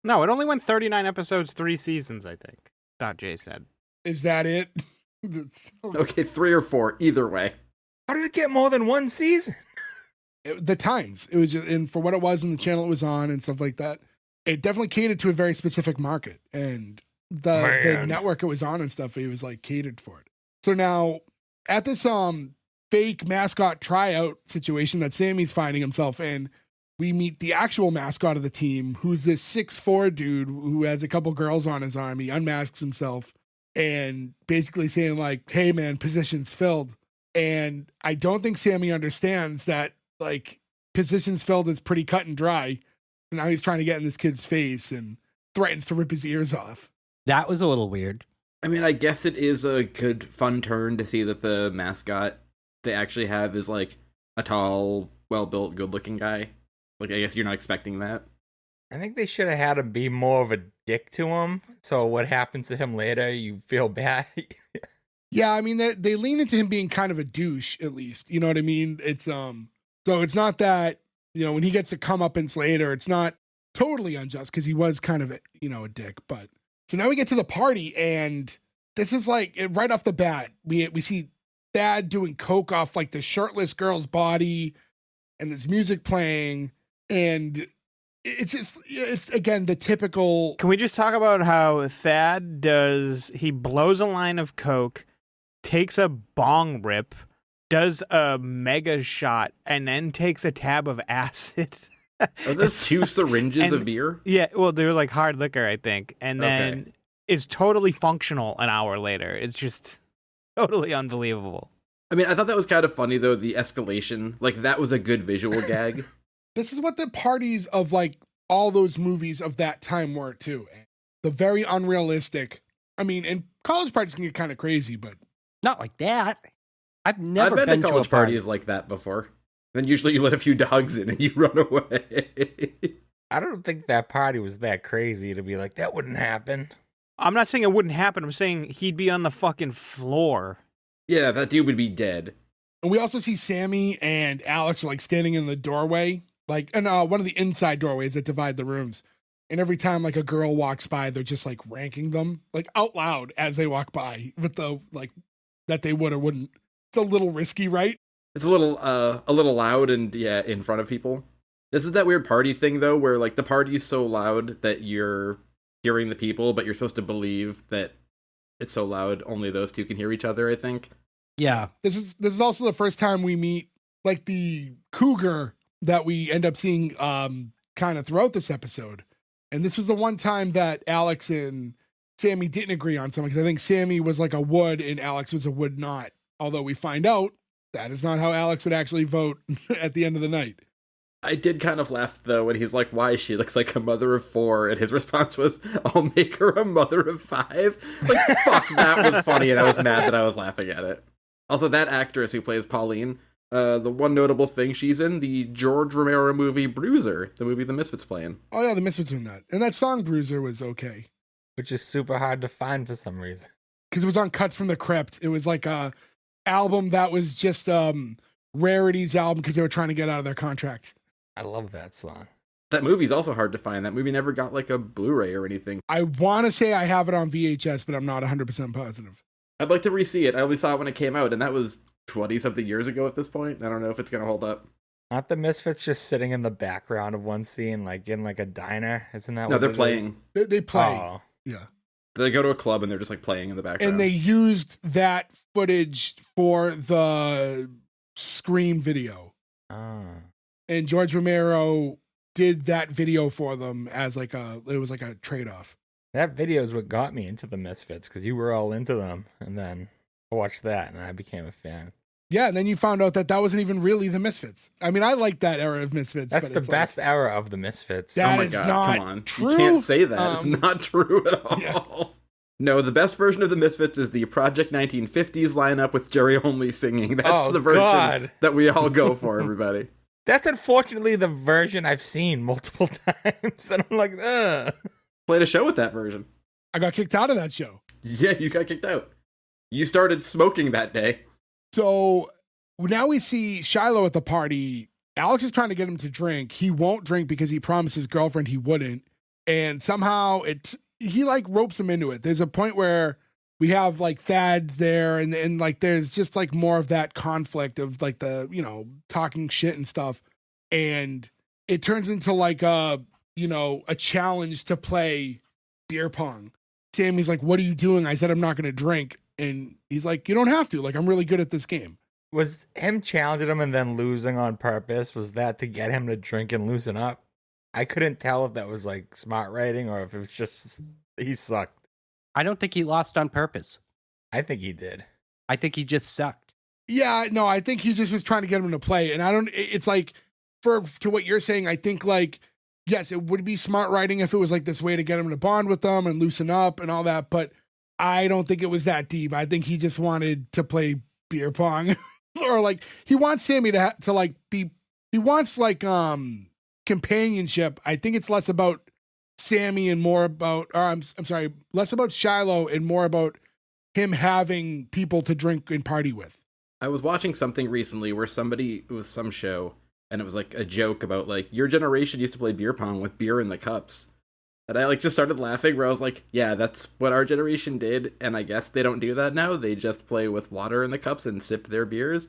No, it only went 39 episodes, 3 seasons, I think. Thought Jay said. Is that it? Okay, 3 or 4. Either way. How did it get more than 1 season? The times it was just, and for what it was and the channel it was on and stuff like that, it definitely catered to a very specific market, and the network it was on and stuff, it was like catered for it. So now at this fake mascot tryout situation that Sammy's finding himself in, we meet the actual mascot of the team, who's this 6'4" dude who has a couple girls on his arm. He unmasks himself and basically saying like, hey man, position's filled. And I don't think Sammy understands that like positions filled is pretty cut and dry. And now he's trying to get in this kid's face and threatens to rip his ears off. That was a little weird. I mean, I guess it is a good, fun turn to see that the mascot they actually have is like a tall, well-built, good-looking guy. Like, I guess you're not expecting that. I think they should have had him be more of a dick to him. So what happens to him later, you feel bad. Yeah, I mean, they lean into him being kind of a douche, at least. You know what I mean? It's so it's not that, when he gets to comeuppance later, it's not totally unjust because he was kind of a dick. But so now we get to the party, and this is like right off the bat, we see Thad doing coke off like the shirtless girl's body, and there's music playing, and it's again the typical. Can we just talk about how Thad he blows a line of coke, takes a bong rip, does a mega shot, and then takes a tab of acid. Are those 2 syringes of beer? Yeah, well, they're like hard liquor, I think, and then is totally functional an hour later. It's just totally unbelievable. I mean, I thought that was kind of funny, though, the escalation. Like, that was a good visual gag. This is what the parties of like all those movies of that time were too. The very unrealistic. I mean, and college parties can get kind of crazy, but Not like that. I've never been been to college a party. parties like that before. Then usually you let a few dogs in and you run away. I don't think that party was that crazy to be like, that wouldn't happen. I'm not saying it wouldn't happen. I'm saying he'd be on the fucking floor. Yeah, that dude would be dead. And we also see Sammy and Alex are like standing in the doorway, like, and one of the inside doorways that divide the rooms. And every time like a girl walks by, they're just like ranking them like out loud as they walk by with the like that they would or wouldn't. It's a little risky, right? It's a little loud and yeah, in front of people. This is that weird party thing though, where like the party's so loud that you're hearing the people, but you're supposed to believe that it's so loud only those two can hear each other, I think. Yeah. This is also the first time we meet like the cougar that we end up seeing kind of throughout this episode. And this was the one time that Alex and Sammy didn't agree on something, because I think Sammy was like a would and Alex was a would not. Although we find out that is not how Alex would actually vote at the end of the night. I did kind of laugh, though, when he's like, why? She looks like a mother of 4. And his response was, I'll make her a mother of 5. Like, fuck, that was funny. And I was mad that I was laughing at it. Also, that actress who plays Pauline, the one notable thing, she's in the George Romero movie Bruiser, the movie The Misfits playing. Oh, yeah, the Misfits were in that. And that song Bruiser was okay. Which is super hard to find for some reason. Because it was on Cuts from the Crypt. It was like a album that was just Rarity's album because they were trying to get out of their contract. I love that song. That movie's also hard to find. That movie never got like a Blu-ray or anything. I want to say I have it on VHS, but I'm not 100% positive. I'd like to re-see it. I only saw it when it came out, and that was 20-something years ago at this point. I don't know if it's going to hold up. Aren't the Misfits just sitting in the background of one scene, like in like a diner? Isn't that No, what they're it playing. They play. Oh. Yeah. They go to a club, and they're just like playing in the background. And they used that footage for the Scream video. Oh. And George Romero did that video for them as like it was like a trade-off. That video is what got me into the Misfits, because you were all into them, and then I watched that, and I became a fan. Yeah, and then you found out that wasn't even really the Misfits. I mean, I like that era of Misfits. That's but the it's best era of the Misfits. That oh my is god, not come on. true. You can't say that. It's not true at all. Yeah. No, the best version of the Misfits is the Project 1950s lineup with Jerry Only singing. That's Oh, the version God. that we all go for, everybody. That's unfortunately the version I've seen multiple times, and I'm like, ugh. Played a show with that version. I got kicked out of that show. Yeah, you got kicked out. You started smoking that day. So now we see Shiloh at the party. Alex is trying to get him to drink. He won't drink because he promised his girlfriend he wouldn't. And somehow he like ropes him into it. There's a point where we have like Thad's there and like there's just like more of that conflict of like the, talking shit and stuff. And it turns into like a challenge to play beer pong. Sammy's like, what are you doing? I said, I'm not going to drink. And he's like, you don't have to. Like, I'm really good at this game. Was him challenging him and then losing on purpose, was that to get him to drink and loosen up? I couldn't tell if that was like smart writing or if it was just he sucked. I don't think he lost on purpose. I think he did. I think he just sucked. Yeah, no, I think he just was trying to get him to play. And it's like, to what you're saying, I think like, yes, it would be smart writing if it was like this way to get him to bond with them and loosen up and all that. But I don't think it was that deep. I think he just wanted to play beer pong. or like he wants Sammy to like be. He wants like companionship. I think it's less about Sammy and more about. Or I'm sorry, less about Shiloh and more about him having people to drink and party with. I was watching something recently where it was some show, and it was like a joke about like your generation used to play beer pong with beer in the cups. And I like just started laughing where I was like, yeah, that's what our generation did, and I guess they don't do that now. They just play with water in the cups and sip their beers.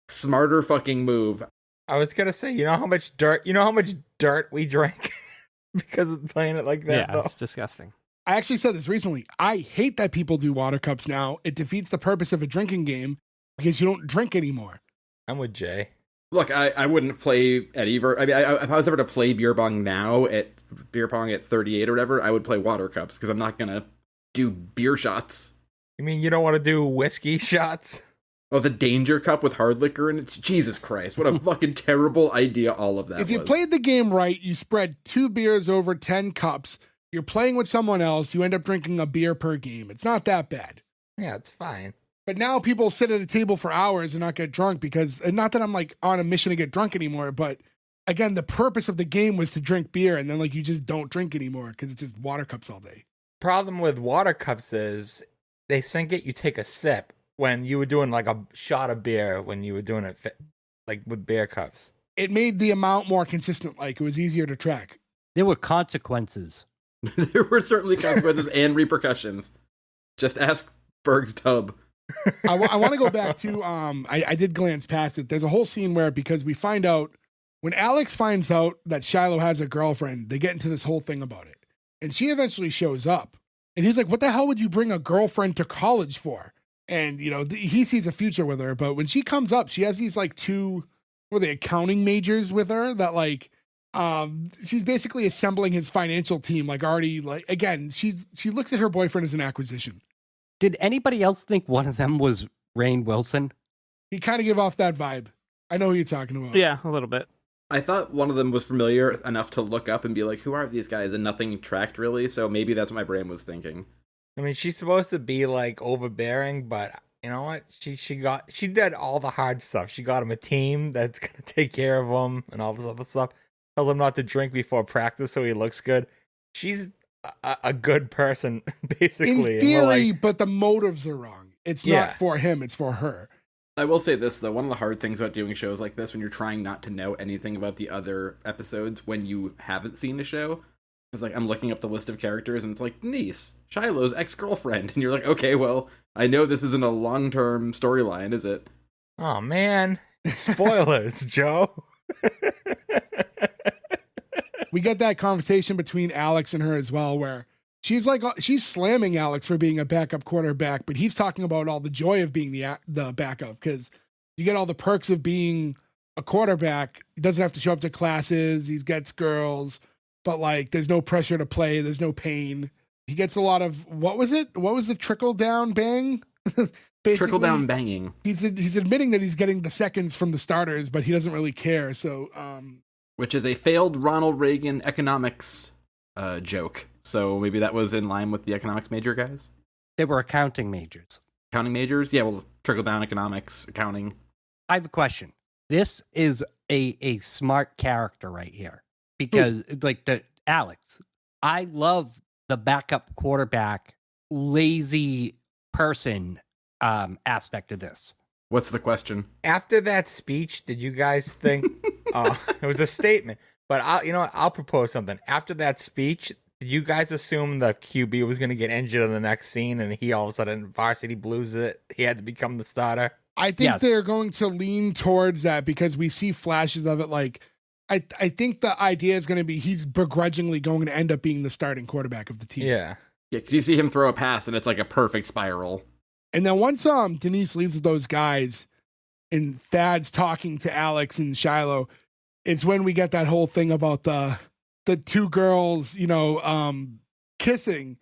Smarter fucking move. I was gonna say, you know how much dirt we drank because of playing it like that. Yeah, though? it's disgusting. I actually said this recently. I hate that people do water cups now. It defeats the purpose of a drinking game because you don't drink anymore. I'm with Jay. Look, I wouldn't play at either. I mean, if I was ever to play beer pong at 38 or whatever, I would play water cups because I'm not gonna do beer shots. You mean you don't want to do whiskey shots? Oh, the danger cup with hard liquor in it? Jesus Christ, what a fucking terrible idea all of that If you played the game right, you spread 2 beers over 10 cups. You're playing with someone else. You end up drinking a beer per game. It's not that bad. Yeah, it's fine. But now people sit at a table for hours and not get drunk because, and not that I'm like on a mission to get drunk anymore, but again, the purpose of the game was to drink beer, and then like you just don't drink anymore because it's just water cups all day. Problem with water cups is they sink it, you take a sip when you were doing like a shot of beer when you were doing it like with beer cups. It made the amount more consistent, like it was easier to track. There were consequences. There were certainly consequences and repercussions. Just ask Berg's tub. I want to go back to, I did glance past it. There's a whole scene where, because we find out, when Alex finds out that Shiloh has a girlfriend, they get into this whole thing about it. And she eventually shows up. And he's like, what the hell would you bring a girlfriend to college for? And, you know, he sees a future with her. But when she comes up, she has these like 2, what are they, accounting majors with her that like, she's basically assembling his financial team. Like already, like, again, she looks at her boyfriend as an acquisition. Did anybody else think one of them was Rainn Wilson? He kind of gave off that vibe. I know who you're talking about. Yeah, a little bit. I thought one of them was familiar enough to look up and be like, who are these guys? And nothing tracked really, so maybe that's what my brain was thinking. I mean, she's supposed to be like overbearing, but you know what? She did all the hard stuff. She got him a team that's gonna take care of him and all this other stuff. Told him not to drink before practice so he looks good. She's a good person, basically. In theory, but the motives are wrong. It's Yeah. not for him, it's for her. I will say this, though. One of the hard things about doing shows like this when you're trying not to know anything about the other episodes when you haven't seen the show is like, I'm looking up the list of characters and it's like, Denise, Shiloh's ex-girlfriend. And you're like, okay, well, I know this isn't a long-term storyline, is it? Oh, man. Spoilers, Joe. We get that conversation between Alex and her as well, where she's slamming Alex for being a backup quarterback, but he's talking about all the joy of being the backup because you get all the perks of being a quarterback. He doesn't have to show up to classes. He gets girls, but like there's no pressure to play. There's no pain. He gets a lot of, what was it? What was the trickle down bang? Trickle down banging. He's admitting that he's getting the seconds from the starters, but he doesn't really care. So, Which is a failed Ronald Reagan economics joke. So maybe that was in line with the economics major guys? They were accounting majors. Accounting majors? Yeah, well, trickle down economics, accounting. I have a question. This is a smart character right here because Alex, I love the backup quarterback, lazy person aspect of this. What's the question? After that speech, did you guys think it was a statement? But I'll propose something. After that speech, did you guys assume the QB was going to get injured in the next scene, and he all of a sudden varsity blues it? He had to become the starter. I think Yes. they're going to lean towards that because we see flashes of it. Like, I think the idea is going to be he's begrudgingly going to end up being the starting quarterback of the team. Yeah. Yeah, because you see him throw a pass, and it's like a perfect spiral. And then once Denise leaves with those guys and Thad's talking to Alex and Shiloh, it's when we get that whole thing about the 2 girls, kissing.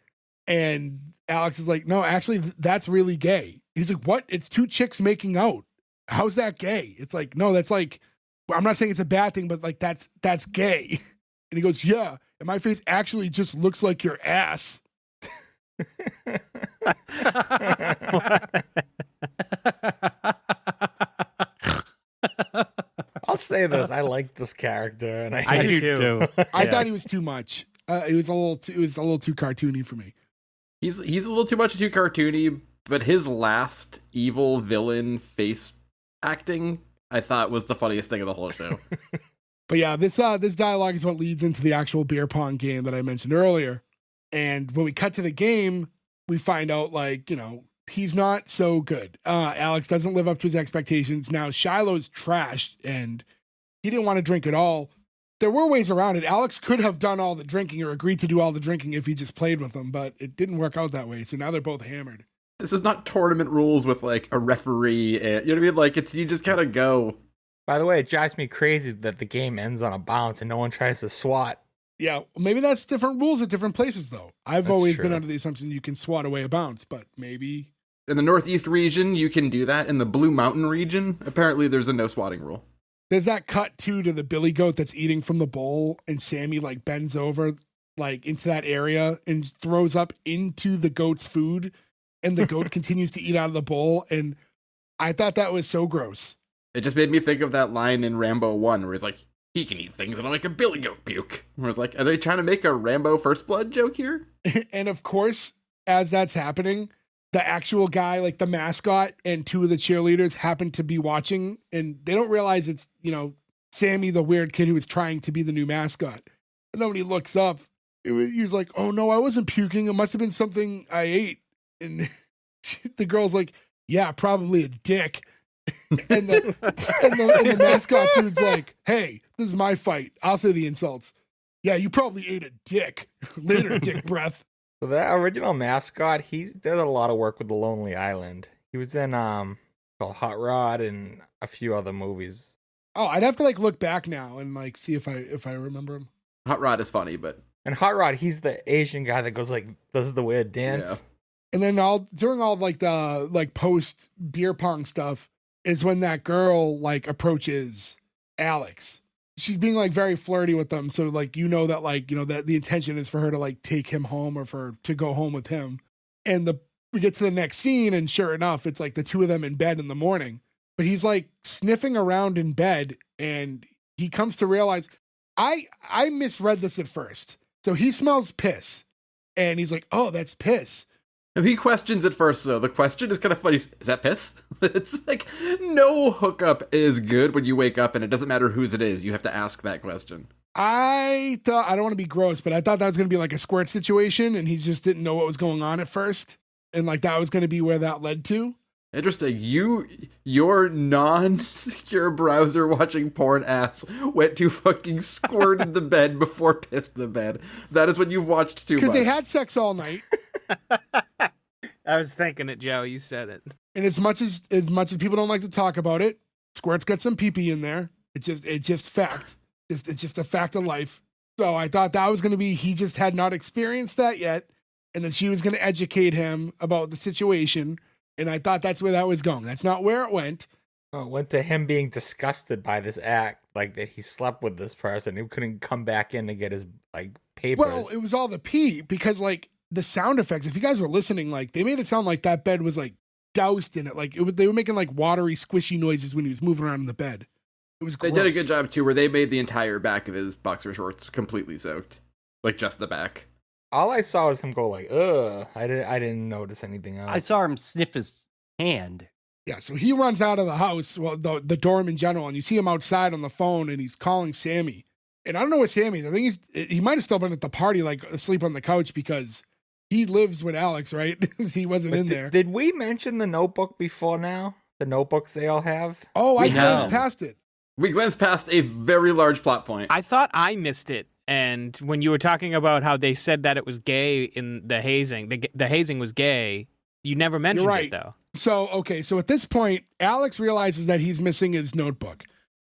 And Alex is like, no, actually, that's really gay. He's like, what? It's 2 chicks making out. How's that gay? It's like, no, that's like, I'm not saying it's a bad thing, but like, that's gay. And he goes, yeah. And my face actually just looks like your ass. say this. I like this character, and I do too. I thought he was too much. It was a little too cartoony for me. He's a little too cartoony, but his last evil villain face acting, I thought, was the funniest thing of the whole show. But yeah, this dialogue is what leads into the actual beer pong game that I mentioned earlier. And when we cut to the game, we find out, like, you know, he's not so good. Alex doesn't live up to his expectations. Now Shiloh's trashed and he didn't want to drink at all. There were ways around it. Alex could have done all the drinking or agreed to do all the drinking if he just played with them, but it didn't work out that way. So now they're both hammered. This is not tournament rules with like a referee. You know what I mean? Like, it's, you just kind of go. By the way, it drives me crazy that the game ends on a bounce and no one tries to swat. Yeah, maybe that's different rules at different places, though. I've That's always true. been under the assumption you can swat away a bounce, but maybe. In the Northeast region, you can do that. In the Blue Mountain region, apparently there's a no swatting rule. There's that cut too to the billy goat that's eating from the bowl, and Sammy like bends over like into that area and throws up into the goat's food, and the goat continues to eat out of the bowl. And I thought that was so gross. It just made me think of that line in Rambo 1 where he's like, he can eat things that'll make a billy goat puke. Where it's like, are they trying to make a Rambo First Blood joke here? And of course, as that's happening, the actual guy, like the mascot and two of the cheerleaders happen to be watching, and they don't realize it's, you know, Sammy, the weird kid who was trying to be the new mascot. And then when he looks up, he was like, oh no, I wasn't puking. It must have been something I ate. And the girl's like, yeah, probably a dick. and the mascot dude's like, hey, this is my fight. I'll say the insults. Yeah, you probably ate a dick. Later, dick breath. So that original mascot, he did a lot of work with the Lonely Island. He was in called Hot Rod and a few other movies. Oh, I'd have to like look back now and like see if I remember him. Hot Rod is funny, but And Hot Rod, he's the Asian guy that goes like, does the weird dance. And then during all like the like post beer pong stuff is when that girl like approaches Alex. She's being like very flirty with them. So like, you know, that like, you know, that the intention is for her to like take him home or for her to go home with him. And we get to the next scene, and sure enough, it's like the two of them in bed in the morning, but he's like sniffing around in bed, and he comes to realize I misread this at first. So he smells piss and he's like, oh, that's piss. he questions it first, though. The question is kind of funny. Is that piss? It's like, no hookup is good when you wake up, and it doesn't matter whose it is. You have to ask that question. I thought, I don't want to be gross, but I thought that was going to be like a squirt situation, and he just didn't know what was going on at first. And like that was going to be where that led to. Interesting. Your non-secure browser watching porn ass went to fucking squirt in the bed before piss in the bed. That is what you've watched too much. Because they had sex all night. I was thinking it, Joe. You said it. And as much as people don't like to talk about it, Squirt's got some pee-pee in there. It's just fact. It's just a fact of life. So I thought that was going to be, he just had not experienced that yet. And then she was going to educate him about the situation. And I thought that's where that was going. That's not where it went. Oh, it went to him being disgusted by this act, like that he slept with this person. He couldn't come back in to get his like papers. Well, it was all the pee, because like the sound effects, if you guys were listening, like they made it sound like that bed was like doused in it. Like they were making like watery, squishy noises when he was moving around in the bed. It was gross. They did a good job too, where they made the entire back of his boxer shorts completely soaked, like just the back. All I saw was him go like, ugh. I didn't notice anything else. I saw him sniff his hand. Yeah, so he runs out of the house, well, the dorm in general, and you see him outside on the phone, and he's calling Sammy. And I don't know where Sammy is. I think he might have still been at the party, like asleep on the couch, because he lives with Alex, right? He wasn't But in there. Did we mention the Notebook before now? The notebooks they all have? Oh, I We glanced know. past it. We glanced past a very large plot point. I thought I missed it. And when you were talking about how they said that it was gay in the hazing, the hazing was gay, you never mentioned right. it, though. So at this point, Alex realizes that he's missing his notebook.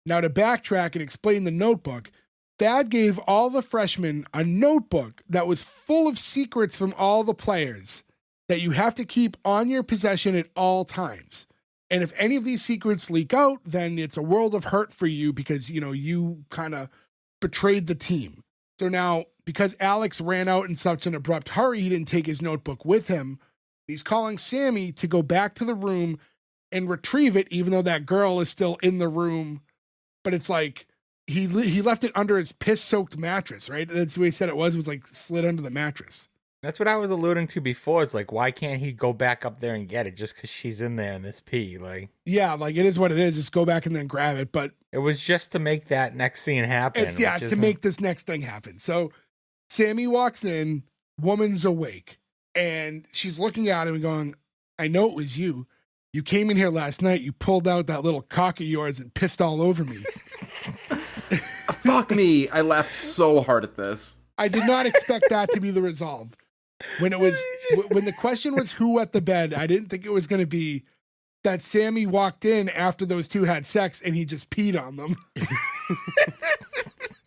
Now, to backtrack and explain the notebook, Thad gave all the freshmen a notebook that was full of secrets from all the players that you have to keep on your possession at all times. And if any of these secrets leak out, then it's a world of hurt for you, because, you know, you kind of betrayed the team. So now, because Alex ran out in such an abrupt hurry, he didn't take his notebook with him. He's calling Sammy to go back to the room and retrieve it, even though that girl is still in the room but it's like he left it under his piss-soaked mattress, right? That's the way he said it was like slid under the mattress. That's what I was alluding to before. It's like, why can't he go back up there and get it just because she's in there in this pee? Like, yeah, like it is what it is. Just go back and then grab it. But it was just to make that next scene happen. It's to make this next thing happen. So Sammy walks in, woman's awake, and she's looking at him and going, I know it was you. You came in here last night, you pulled out that little cock of yours and pissed all over me. Fuck me. I laughed so hard at this. I did not expect that to be the resolve. When the question was who wet the bed, I didn't think it was going to be that Sammy walked in after those two had sex and he just peed on them.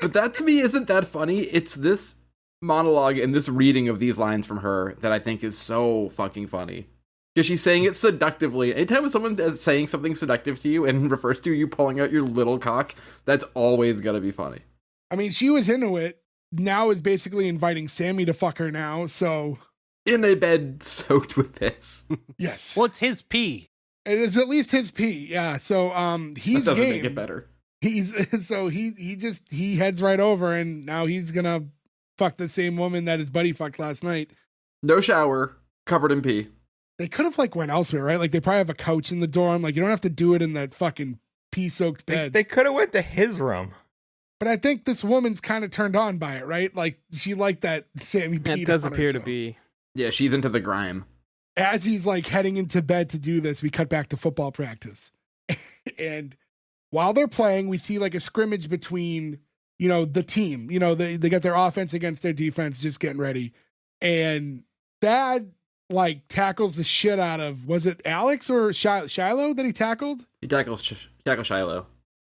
But that to me isn't that funny. It's this monologue and this reading of these lines from her that I think is so fucking funny. Because she's saying it seductively. Anytime someone is saying something seductive to you and refers to you pulling out your little cock, that's always going to be funny. I mean, she was into it. Now is basically inviting Sammy to fuck her now, so... In a bed soaked with piss. Yes. Well, it's his pee. It is at least his pee, yeah. So he's that doesn't game. make it better. He heads right over and now he's gonna fuck the same woman that his buddy fucked last night. No shower, covered in pee. They could have like went elsewhere, right? Like they probably have a couch in the dorm. Like you don't have to do it in that fucking pee-soaked bed. They could have went to his room. But I think this woman's kind of turned on by it, right? Like she liked that Sammy peed. That does on her, appear to so. be. Yeah, she's into the grime. As he's like heading into bed to do this, we cut back to football practice. And while they're playing, we see like a scrimmage between, the team. They got their offense against their defense just getting ready. And Thad like tackles the shit out of, was it Alex or Shiloh that he tackled? He tackles Shiloh.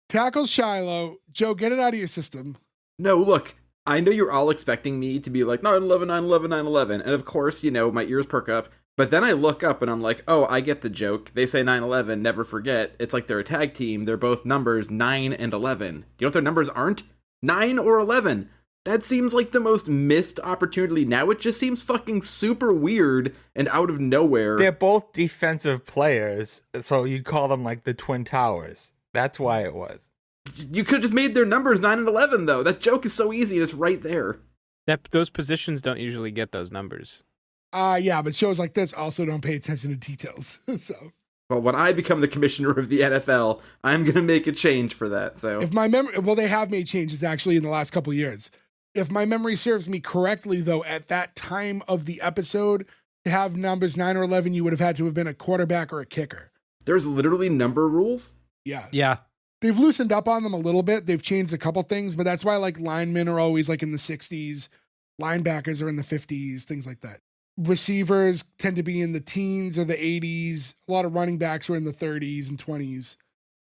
Tackles Shiloh. Joe, get it out of your system. No, look, I know you're all expecting me to be like 9/11, 9/11, 9/11. And of course, my ears perk up. But then I look up and I'm like, oh, I get the joke. They say 9/11, never forget. It's like they're a tag team. They're both numbers 9 and 11. You know what their numbers aren't? 9 or 11. That seems like the most missed opportunity. Now it just seems fucking super weird and out of nowhere. They're both defensive players, so you'd call them like the Twin Towers. That's why it was. You could have just made their numbers 9 and 11, though. That joke is so easy and it's right there. Those positions don't usually get those numbers. Yeah, but shows like this also don't pay attention to details. So, well, when I become the commissioner of the NFL, I'm going to make a change for that. So if my memory, they have made changes actually in the last couple of years. If my memory serves me correctly, though, at that time of the episode, to have numbers 9 or 11, you would have had to have been a quarterback or a kicker. There's literally number rules? Yeah. Yeah. They've loosened up on them a little bit. They've changed a couple things, but that's why like linemen are always like in the 60s. Linebackers are in the 50s, things like that. Receivers tend to be in the teens or the 80s. A lot of running backs are in the 30s and 20s.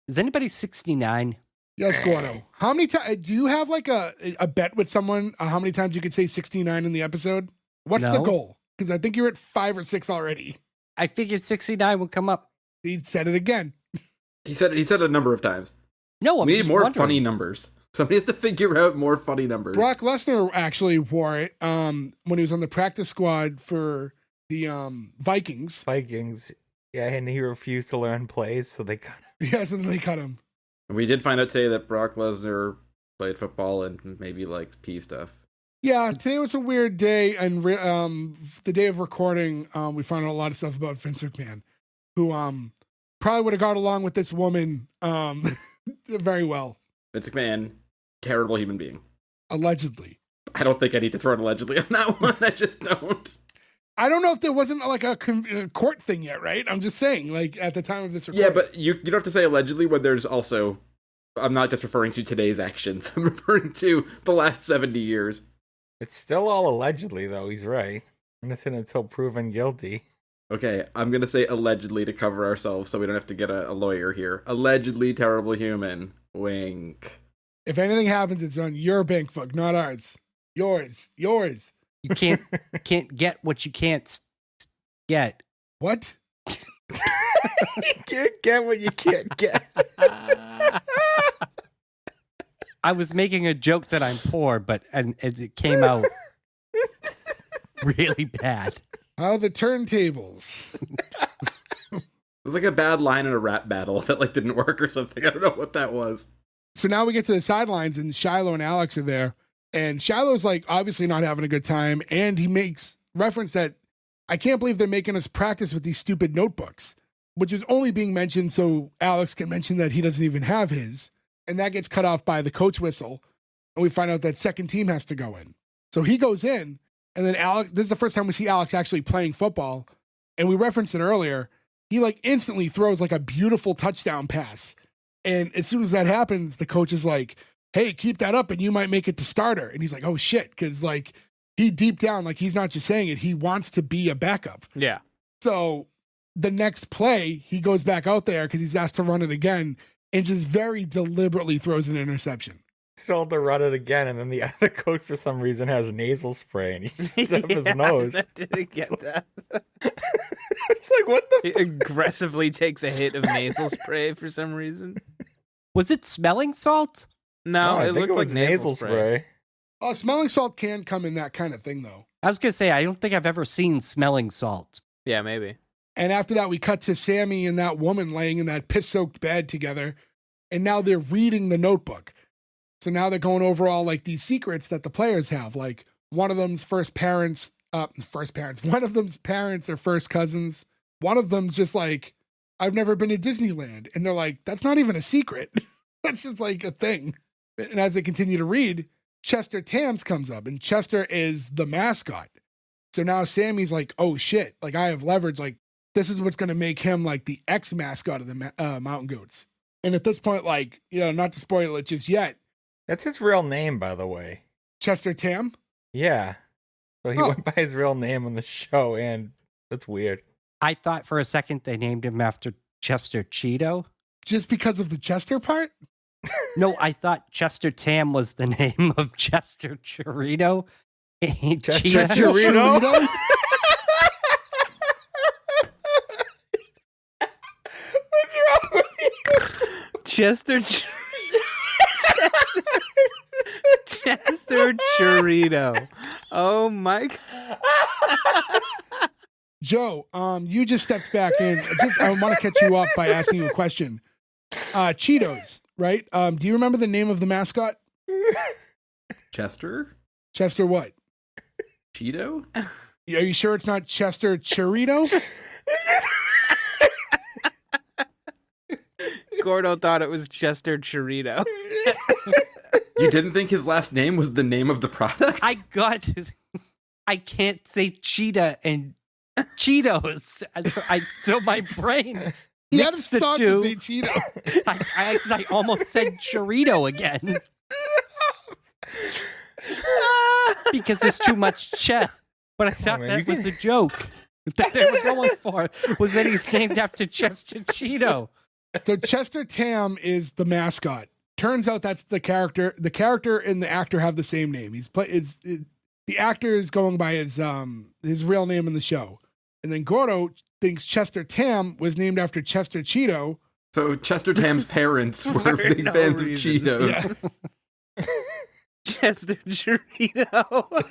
Is anybody 69? Yes, Gordo. How many times do you have like a bet with someone? How many times you could say 69 in the episode? What's the No. goal? Because I think you're at 5 or 6 already. I figured 69 would come up. He said it again. He said it a number of times. No, I'm We need just more wondering. funny numbers. Somebody has to figure out more funny numbers. Brock Lesnar actually wore it when he was on the practice squad for the Vikings. Yeah, and he refused to learn plays, so they kind of... Yes, and then they cut him. We did find out today that Brock Lesnar played football and maybe likes pee stuff. Yeah, today was a weird day, and the day of recording, we found out a lot of stuff about Vince McMahon, who probably would have got along with this woman very well. Vince McMahon, terrible human being. Allegedly. I don't think I need to throw an allegedly on that one. I just don't. I don't know if there wasn't like a court thing yet, right? I'm just saying, like at the time of this recording. Yeah, but you don't have to say allegedly when there's also... I'm not just referring to today's actions. I'm referring to the last 70 years. It's still all allegedly, though. He's right. Innocent until proven guilty. Okay, I'm going to say allegedly to cover ourselves so we don't have to get a lawyer here. Allegedly terrible human. Wink. If anything happens, it's on your bank book, not ours. Yours. You can't get what you can't get. What? You can't get what you can't get. I was making a joke that I'm poor, but and it came out really bad. How the turntables. It was like a bad line in a rap battle that didn't work or something. I don't know what that was. So now we get to the sidelines, and Shiloh and Alex are there. And Shiloh's like obviously not having a good time. And he makes reference that I can't believe they're making us practice with these stupid notebooks, which is only being mentioned so Alex can mention that he doesn't even have his. And that gets cut off by the coach whistle. And we find out that second team has to go in. So he goes in, and then Alex, this is the first time we see Alex actually playing football. And we referenced it earlier. He like instantly throws like a beautiful touchdown pass. And as soon as that happens, the coach is like, hey, keep that up and you might make it to starter. And he's like, oh shit. Cause like he deep down, like he's not just saying it, he wants to be a backup. Yeah. So the next play, he goes back out there because he's asked to run it again and just very deliberately throws an interception. Still to run it again, and then the other coach for some reason has nasal spray and he puts up his nose. I didn't get that. It's like, what the He aggressively takes a hit of nasal spray for some reason. Was it smelling salt? No, I it think looked like was nasal spray. Oh, smelling salt can come in that kind of thing though. I was gonna say I don't think I've ever seen smelling salt. Yeah, maybe. And after that, we cut to Sammy and that woman laying in that piss-soaked bed together. And now they're reading the notebook. So now they're going over all like these secrets that the players have. Like one of them's one of them's parents are first cousins. One of them's just like, I've never been to Disneyland. And they're like, that's not even a secret. That's just like a thing. And as they continue to read, Chester Tams comes up, and Chester is the mascot. So now Sammy's like, oh shit, like I have leverage. Like this is what's going to make him like the ex-mascot of the Mountain Goats. And at this point, like, you know, not to spoil it just yet, That's his real name, by the way. Chester Tam? Yeah. So he went by his real name on the show, and that's weird. I thought for a second they named him after Chester Cheeto. Just because of the Chester part? No, I thought Chester Tam was the name of Chester Chorito. Chester Cheetah. Chorito? What's wrong with you? Chester Chorito. Oh my God. Joe, you just stepped back in. I want to catch you up by asking you a question. Cheetos, right? Do you remember the name of the mascot? Chester? Chester what? Cheeto? Are you sure it's not Chester Chorito? Gordo thought it was Chester Chorito. You didn't think his last name was the name of the product? I can't say cheetah and Cheetos. So my brain He had to mixed the stop to two. say Cheeto. I almost said chorito again. Because there's too much che. But I thought man, that was the joke that they were going for, was that he's named after Chester Cheeto. So Chester Tam is the mascot. Turns out that's the character. The character and the actor have the same name. The actor is going by his real name in the show. And then Gordo thinks Chester Tam was named after Chester Cheeto. So Chester Tam's parents were big no fans reason. of Cheetos. Yeah. Chester Chorito.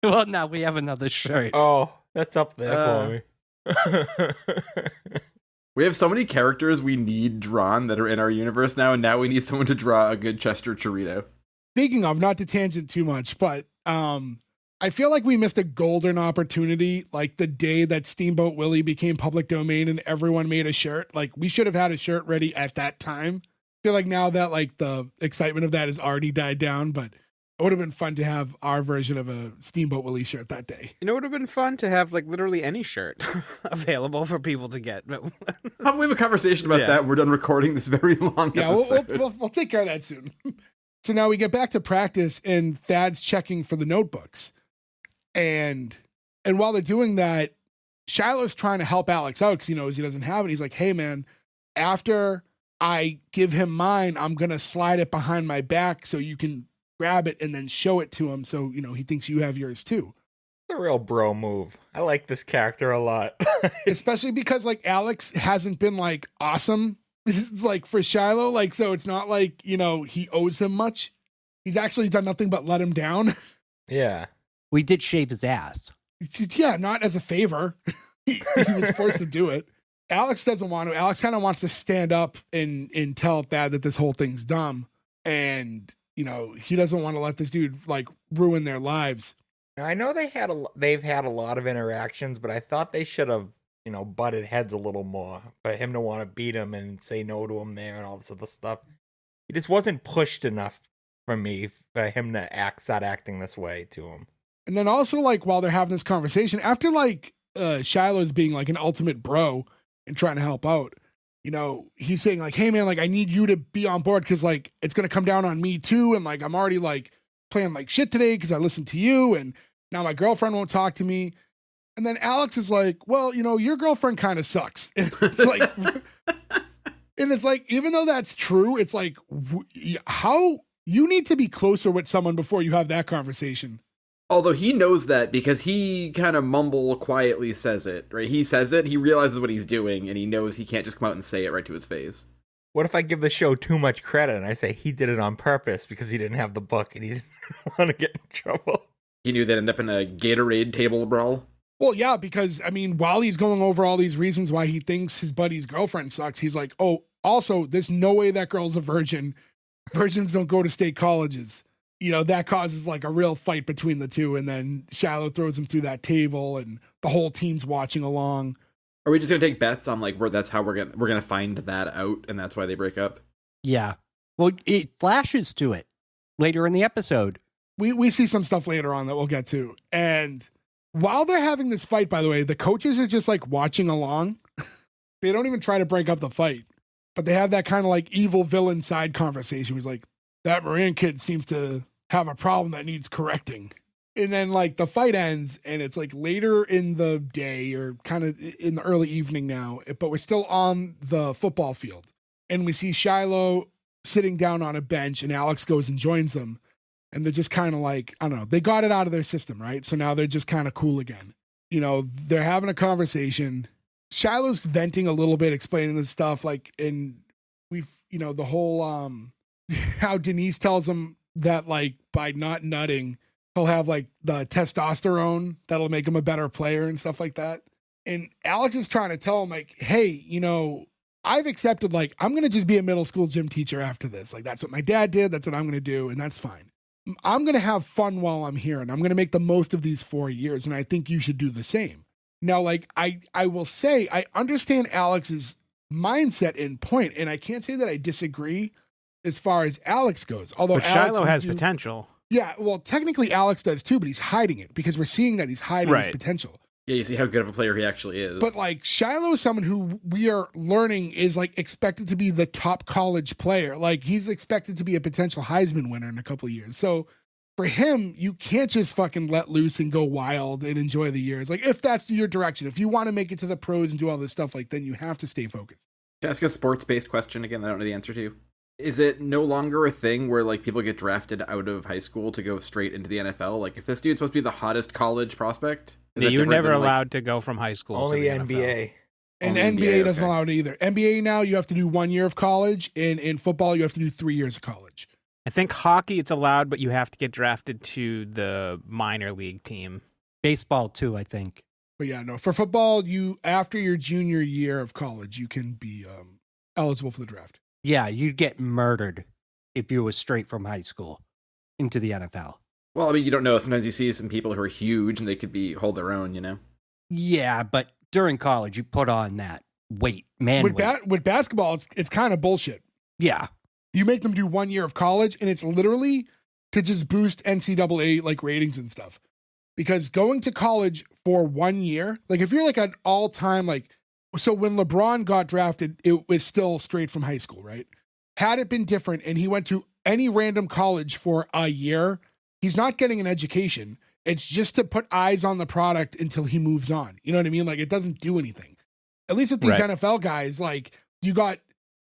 Well, now we have another shirt. Oh, that's up there for me. We have so many characters we need drawn that are in our universe now, and now we need someone to draw a good Chester Chorito. Speaking of, not to tangent too much, but I feel like we missed a golden opportunity, like the day that Steamboat Willie became public domain and everyone made a shirt. Like we should have had a shirt ready at that time. I feel like now that like the excitement of that has already died down, but it would have been fun to have our version of a Steamboat Willie shirt that day. You know, it would have been fun to have like literally any shirt available for people to get. How about we have a conversation about that? We're done recording this very long Yeah, episode. we'll take care of that soon. So now we get back to practice, and Thad's checking for the notebooks. And while they're doing that, Shiloh's trying to help Alex out because he knows he doesn't have it. He's like, hey, man, after I give him mine, I'm going to slide it behind my back so you can grab it and then show it to him so, you know, he thinks you have yours too. It's a real bro move. I like this character a lot. Especially because, like, Alex hasn't been, like, awesome, like, for Shiloh. Like, so it's not like, you know, he owes him much. He's actually done nothing but let him down. Yeah. We did shave his ass. Yeah, not as a favor. He was forced to do it. Alex doesn't want to. Alex kind of wants to stand up and tell Thad that this whole thing's dumb. And, you know, he doesn't want to let this dude like ruin their lives. I know they've had a lot of interactions, but I thought they should have, you know, butted heads a little more for him to want to beat him and say no to him there and all this other stuff. He just wasn't pushed enough for me for him to start acting this way to him. And then also, like, while they're having this conversation, after like Shiloh's being like an ultimate bro and trying to help out, you know, he's saying like, hey man, like I need you to be on board because like it's gonna come down on me too, and like I'm already like playing like shit today because I listened to you, and now my girlfriend won't talk to me. And then Alex is like, well, you know, your girlfriend kind of sucks. And it's like, and it's like, even though that's true, it's like, how you need to be closer with someone before you have that conversation. Although he knows that because he kind of quietly says it, right? He says it, he realizes what he's doing, and he knows he can't just come out and say it right to his face. What if I give the show too much credit and I say he did it on purpose because he didn't have the book and he didn't want to get in trouble? He knew they'd end up in a Gatorade table brawl. Well, yeah, because, I mean, while he's going over all these reasons why he thinks his buddy's girlfriend sucks, he's like, oh, also, there's no way that girl's a virgin. Virgins don't go to state colleges. You know, that causes like a real fight between the two. And then Shiloh throws him through that table and the whole team's watching along. Are we just going to take bets on like where that's how we're going to find that out and that's why they break up? Yeah. Well, it flashes to it later in the episode. We see some stuff later on that we'll get to. And while they're having this fight, by the way, the coaches are just like watching along. They don't even try to break up the fight, but they have that kind of like evil villain side conversation. He's like, that Moran kid seems to have a problem that needs correcting. And then like the fight ends and it's like later in the day or kind of in the early evening now, but we're still on the football field. And we see Shiloh sitting down on a bench and Alex goes and joins them. And they're just kind of like, I don't know, they got it out of their system, right? So now they're just kind of cool again. You know, they're having a conversation. Shiloh's venting a little bit, explaining this stuff. Like, and we've, you know, the whole, how Denise tells him that like by not nutting, he'll have like the testosterone that'll make him a better player and stuff like that. And Alex is trying to tell him like, hey, you know, I've accepted like, I'm going to just be a middle school gym teacher after this. Like that's what my dad did. That's what I'm going to do. And that's fine. I'm going to have fun while I'm here and I'm going to make the most of these 4 years. And I think you should do the same. Now, like I will say, I understand Alex's mindset and point, and I can't say that I disagree as far as Alex goes. Although But Alex Shiloh has potential. Yeah, well, technically Alex does too, but he's hiding it because we're seeing that he's hiding his potential. Yeah, you see how good of a player he actually is. But like Shiloh is someone who we are learning is like expected to be the top college player. Like he's expected to be a potential Heisman winner in a couple of years. So for him, you can't just fucking let loose and go wild and enjoy the years. Like if that's your direction, if you want to make it to the pros and do all this stuff, like then you have to stay focused. Can I ask a sports-based question again that I don't know the answer to? Is it no longer a thing where like people get drafted out of high school to go straight into the NFL? Like if this dude's supposed to be the hottest college prospect, you're never allowed to go from high school. Only to the NBA. And Only NBA doesn't okay. allow it either. NBA now you have to do 1 year of college, and in football you have to do 3 years of college. I think hockey it's allowed, but you have to get drafted to the minor league team. Baseball too, I think. But yeah, no, for football, you after your junior year of college, you can be eligible for the draft. Yeah, you'd get murdered if you were straight from high school into the NFL. Well, I mean, you don't know. Sometimes you see some people who are huge and they could hold their own, you know? Yeah, but during college, you put on that weight, man weight. With basketball, it's kind of bullshit. Yeah. You make them do 1 year of college, and it's literally to just boost NCAA like ratings and stuff. Because going to college for 1 year, like if you're like an all-time like, so when LeBron got drafted, it was still straight from high school, right? Had it been different and he went to any random college for a year, he's not getting an education. It's just to put eyes on the product until he moves on. You know what I mean? Like it doesn't do anything. At least with these NFL guys, like you got,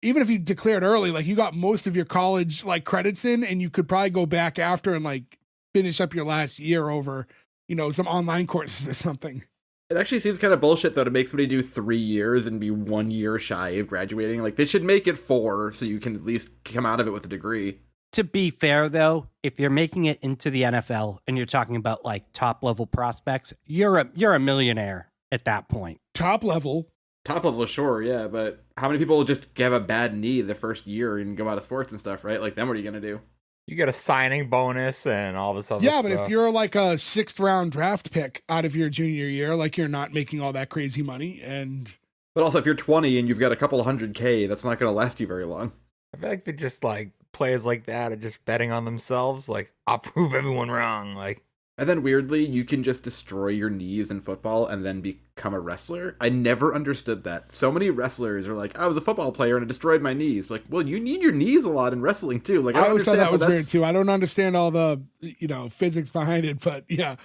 even if you declared early, like you got most of your college like credits in and you could probably go back after and like finish up your last year over, you know, some online courses or something. It actually seems kind of bullshit, though, to make somebody do 3 years and be 1 year shy of graduating. Like, they should make it 4 so you can at least come out of it with a degree. To be fair, though, if you're making it into the NFL and you're talking about, like, top-level prospects, you're a millionaire at that point. Top level, Top level, sure, yeah, but how many people just have a bad knee the first year and go out of sports and stuff, right? Like, then what are you gonna do? You get a signing bonus and all this other Yeah, stuff. but if you're like a 6th round draft pick out of your junior year, like you're not making all that crazy money. And But also, if you're 20 and you've got a couple $100K, that's not gonna last you very long. I feel like they just like players like that are just betting on themselves. Like, I'll prove everyone wrong. Like, And then weirdly, you can just destroy your knees in football and then become a wrestler. I never understood that. So many wrestlers are like, I was a football player and I destroyed my knees. Like, well, you need your knees a lot in wrestling too. Like, I I always thought understand that was how weird that's- too. I don't understand all the, physics behind it, but yeah,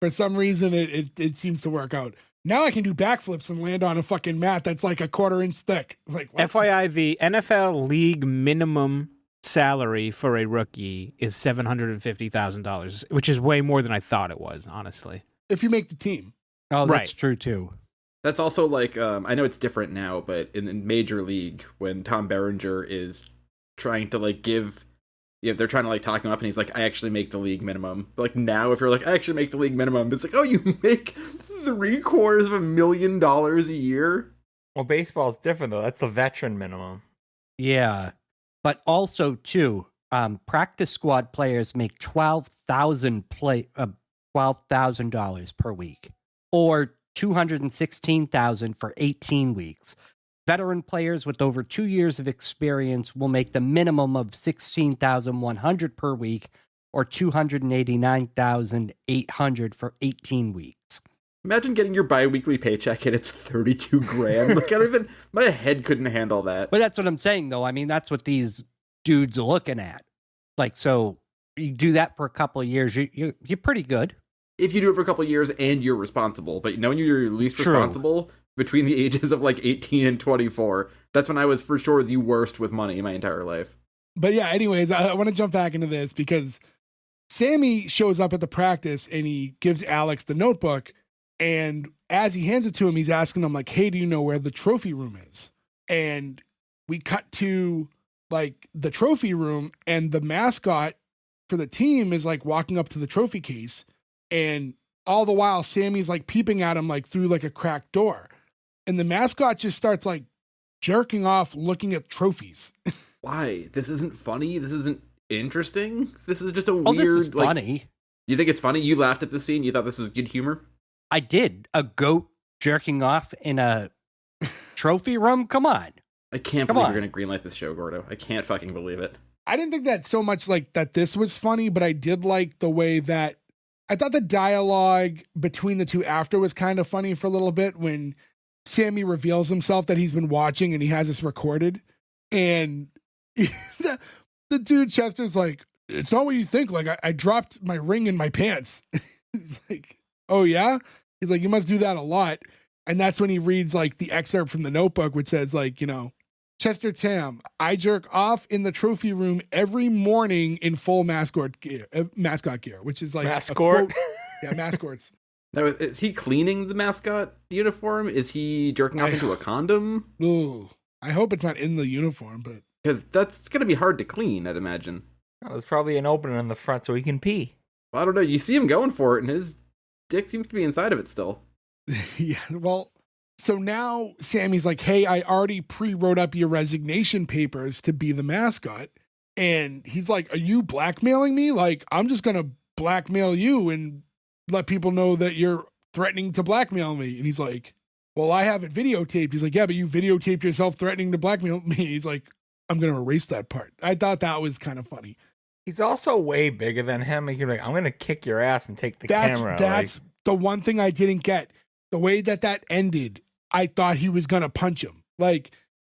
for some reason it seems to work out. Now I can do backflips and land on a fucking mat that's like a 1/4 inch thick. Like, what? FYI, the NFL league minimum salary for a rookie is $750,000, which is way more than I thought it was, honestly. If you make the team. Oh, that's Right. true too. That's also like, I know it's different now, but in the Major League, when Tom Berenger is trying to like give, they're trying to like talk him up and he's like, I actually make the league minimum. But like now, if you're like, I actually make the league minimum, it's like, oh, you make $750,000 a year? well, baseball's different though. That's the veteran minimum. Yeah, but also too, practice squad players make $12,000 per week, or $216,000 for 18 weeks. Veteran players with over 2 years of experience will make the minimum of $16,100 per week, or $289,800 for 18 weeks. Imagine getting your bi-weekly paycheck and it's 32 grand. Like, I don't even, my head couldn't handle that. But that's what I'm saying, though. I mean, that's what these dudes are looking at. Like, so you do that for a couple of years, you're pretty good. If you do it for a couple of years and you're responsible, but knowing you're least True. responsible between the ages of like 18 and 24, that's when I was for sure the worst with money in my entire life. But yeah, anyways, I want to jump back into this because Sammy shows up at the practice and he gives Alex the notebook. And as he hands it to him, he's asking him like, hey, do you know where the trophy room is? And we cut to like the trophy room and the mascot for the team is like walking up to the trophy case. And all the while, Sammy's like peeping at him like through like a cracked door. And the mascot just starts like jerking off looking at trophies. Why? This isn't funny? This isn't interesting? This is just a weird... Oh, this is like, funny. you think it's funny? You laughed at the scene? You thought this was good humor? I did. A goat jerking off in a trophy room? Come on. I can't Come believe on. you're going to greenlight this show, Gordo. I can't fucking believe it. I didn't think that so much like that this was funny, but I did like the way that I thought the dialogue between the two after was kind of funny for a little bit when Sammy reveals himself that he's been watching and he has this recorded. And the dude Chester's like, it's not what you think. Like, I dropped my ring in my pants. He's like, oh, yeah? He's like, you must do that a lot. And that's when he reads like the excerpt from the notebook, which says like, Chester Tam, I jerk off in the trophy room every morning in full mascot gear, which is like a Mascot? quote. Yeah, mascots. Now, is he cleaning the mascot uniform? Is he jerking off into a condom? Ooh, I hope it's not in the uniform, but Because that's going to be hard to clean, I'd imagine. Oh, there's probably an opening in the front so he can pee. Well, I don't know. You see him going for it, and his dick seems to be inside of it still. yeah, well, so now Sammy's like, hey, I already pre-wrote up your resignation papers to be the mascot. And he's like, are you blackmailing me? Like, I'm just going to blackmail you and let people know that you're threatening to blackmail me. And he's like, well, I have it videotaped. He's like, yeah, but you videotaped yourself threatening to blackmail me. He's like, I'm going to erase that part. I thought that was kind of funny. He's also way bigger than him. He can be like, I'm going to kick your ass and take the camera. That's the one thing I didn't get. The way that ended, I thought he was going to punch him. Like,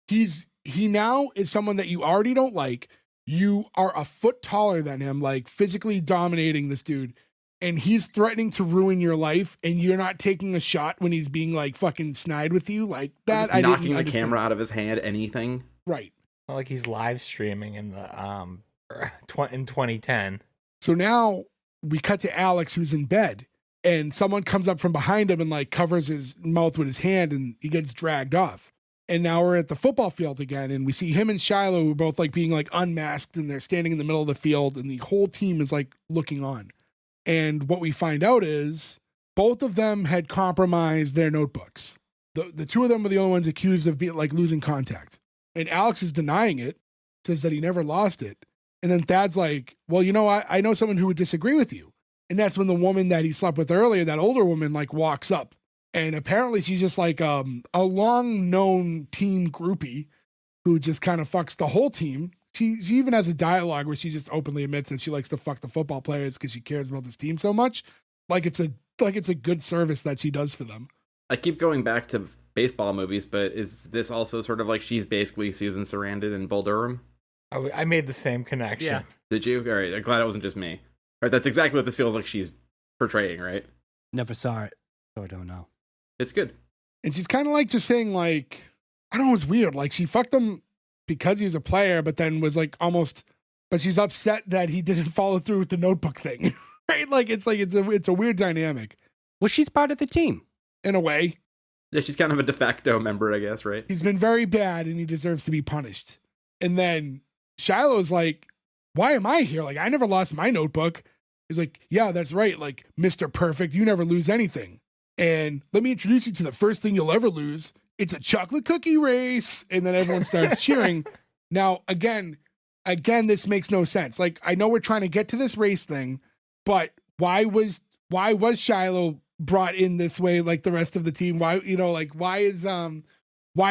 he now is someone that you already don't like. You are a foot taller than him, like physically dominating this dude. And he's threatening to ruin your life. And you're not taking a shot when he's being like fucking snide with you. Like that. Just I didn't knocking the understand. camera out of his hand, anything. Right. Like he's live streaming in the in 2010. So now we cut to Alex, who's in bed. And someone comes up from behind him and like covers his mouth with his hand and he gets dragged off. And now we're at the football field again. And we see him and Shiloh who are both like being like unmasked and they're standing in the middle of the field and the whole team is like looking on. And what we find out is both of them had compromised their notebooks. The two of them were the only ones accused of being like losing contact. And Alex is denying it, says that he never lost it. And then Thad's like, well, I know someone who would disagree with you. And that's when the woman that he slept with earlier, that older woman, like walks up. And apparently she's just like a long known team groupie who just kind of fucks the whole team. She even has a dialogue where she just openly admits that she likes to fuck the football players because she cares about this team so much. Like it's a good service that she does for them. I keep going back to baseball movies, but is this also sort of like she's basically Susan Sarandon in Bull Durham? I made the same connection. Yeah. Did you? All right, I'm glad it wasn't just me. All right, that's exactly what this feels like she's portraying, right? Never saw it, so I don't know. It's good. And she's kind of like just saying like, I don't know, it's weird. Like she fucked him because he was a player, but then was like but she's upset that he didn't follow through with the notebook thing. Right? It's a weird dynamic. Well, she's part of the team. In a way. Yeah, she's kind of a de facto member, I guess, right? He's been very bad and he deserves to be punished. And then Shiloh's like, why am I here? Like, I never lost my notebook. He's like, yeah, that's right. Like, Mr. Perfect, you never lose anything. And let me introduce you to the first thing you'll ever lose. It's a chocolate cookie race. And then everyone starts cheering. Now, again, this makes no sense. Like, I know we're trying to get to this race thing, but why was Shiloh brought in this way like the rest of the team? Why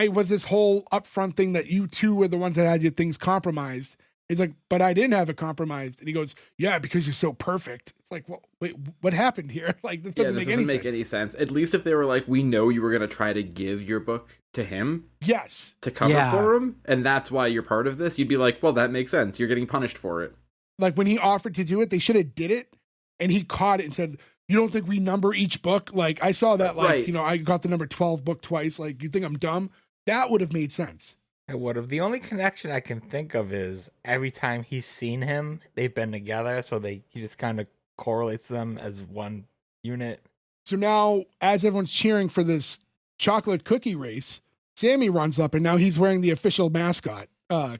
was this whole upfront thing that you two were the ones that had your things compromised? He's like, but I didn't have it compromised. And he goes, yeah, because you're so perfect. It's like, well, wait, what happened here? Like, this doesn't make any sense. At least if they were like, we know you were going to try to give your book to him. Yes. To cover for him. And that's why you're part of this. You'd be like, well, that makes sense. You're getting punished for it. Like when he offered to do it, they should have did it. And he caught it and said, you don't think we number each book? Like, I saw that, like, right. I got the number 12 book twice. Like, you think I'm dumb? That would have made sense. It would have. The only connection I can think of is every time he's seen him, they've been together. So he just kind of correlates them as one unit. So now, as everyone's cheering for this chocolate cookie race, Sammy runs up and now he's wearing the official mascot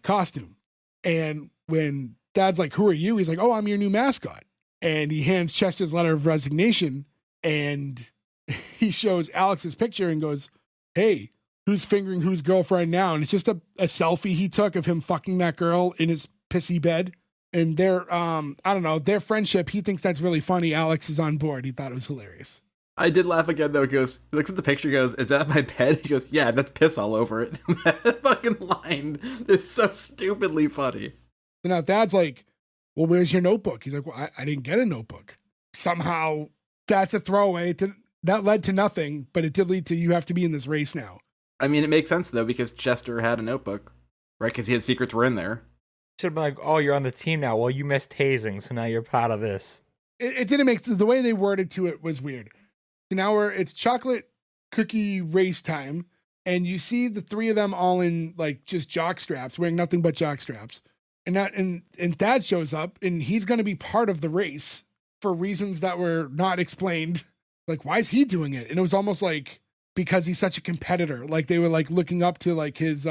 costume. And when Dad's like, who are you? He's like, oh, I'm your new mascot. And he hands Chester's letter of resignation and he shows Alex's picture and goes, hey, who's fingering whose girlfriend now? And it's just a selfie he took of him fucking that girl in his pissy bed. And their, I don't know, their friendship, he thinks that's really funny. Alex is on board. He thought it was hilarious. I did laugh again, though. He looks at the picture, goes, is that my bed? He goes, yeah, that's piss all over it. That fucking line is so stupidly funny. So now Dad's like, well, where's your notebook? He's like, well, I didn't get a notebook. Somehow that's a throwaway. That led to nothing, but it did lead to you have to be in this race now. I mean, it makes sense, though, because Chester had a notebook, right? Because he had secrets were in there. Should have been like, oh, you're on the team now. Well, you missed hazing, so now you're part of this. It didn't make sense. The way they worded to it was weird. So now it's chocolate cookie race time, and you see the three of them all in like just jock straps, wearing nothing but jock straps. And Thad shows up, and he's going to be part of the race for reasons that were not explained. Like, why is he doing it? And it was almost like because he's such a competitor. Like they were like looking up to like his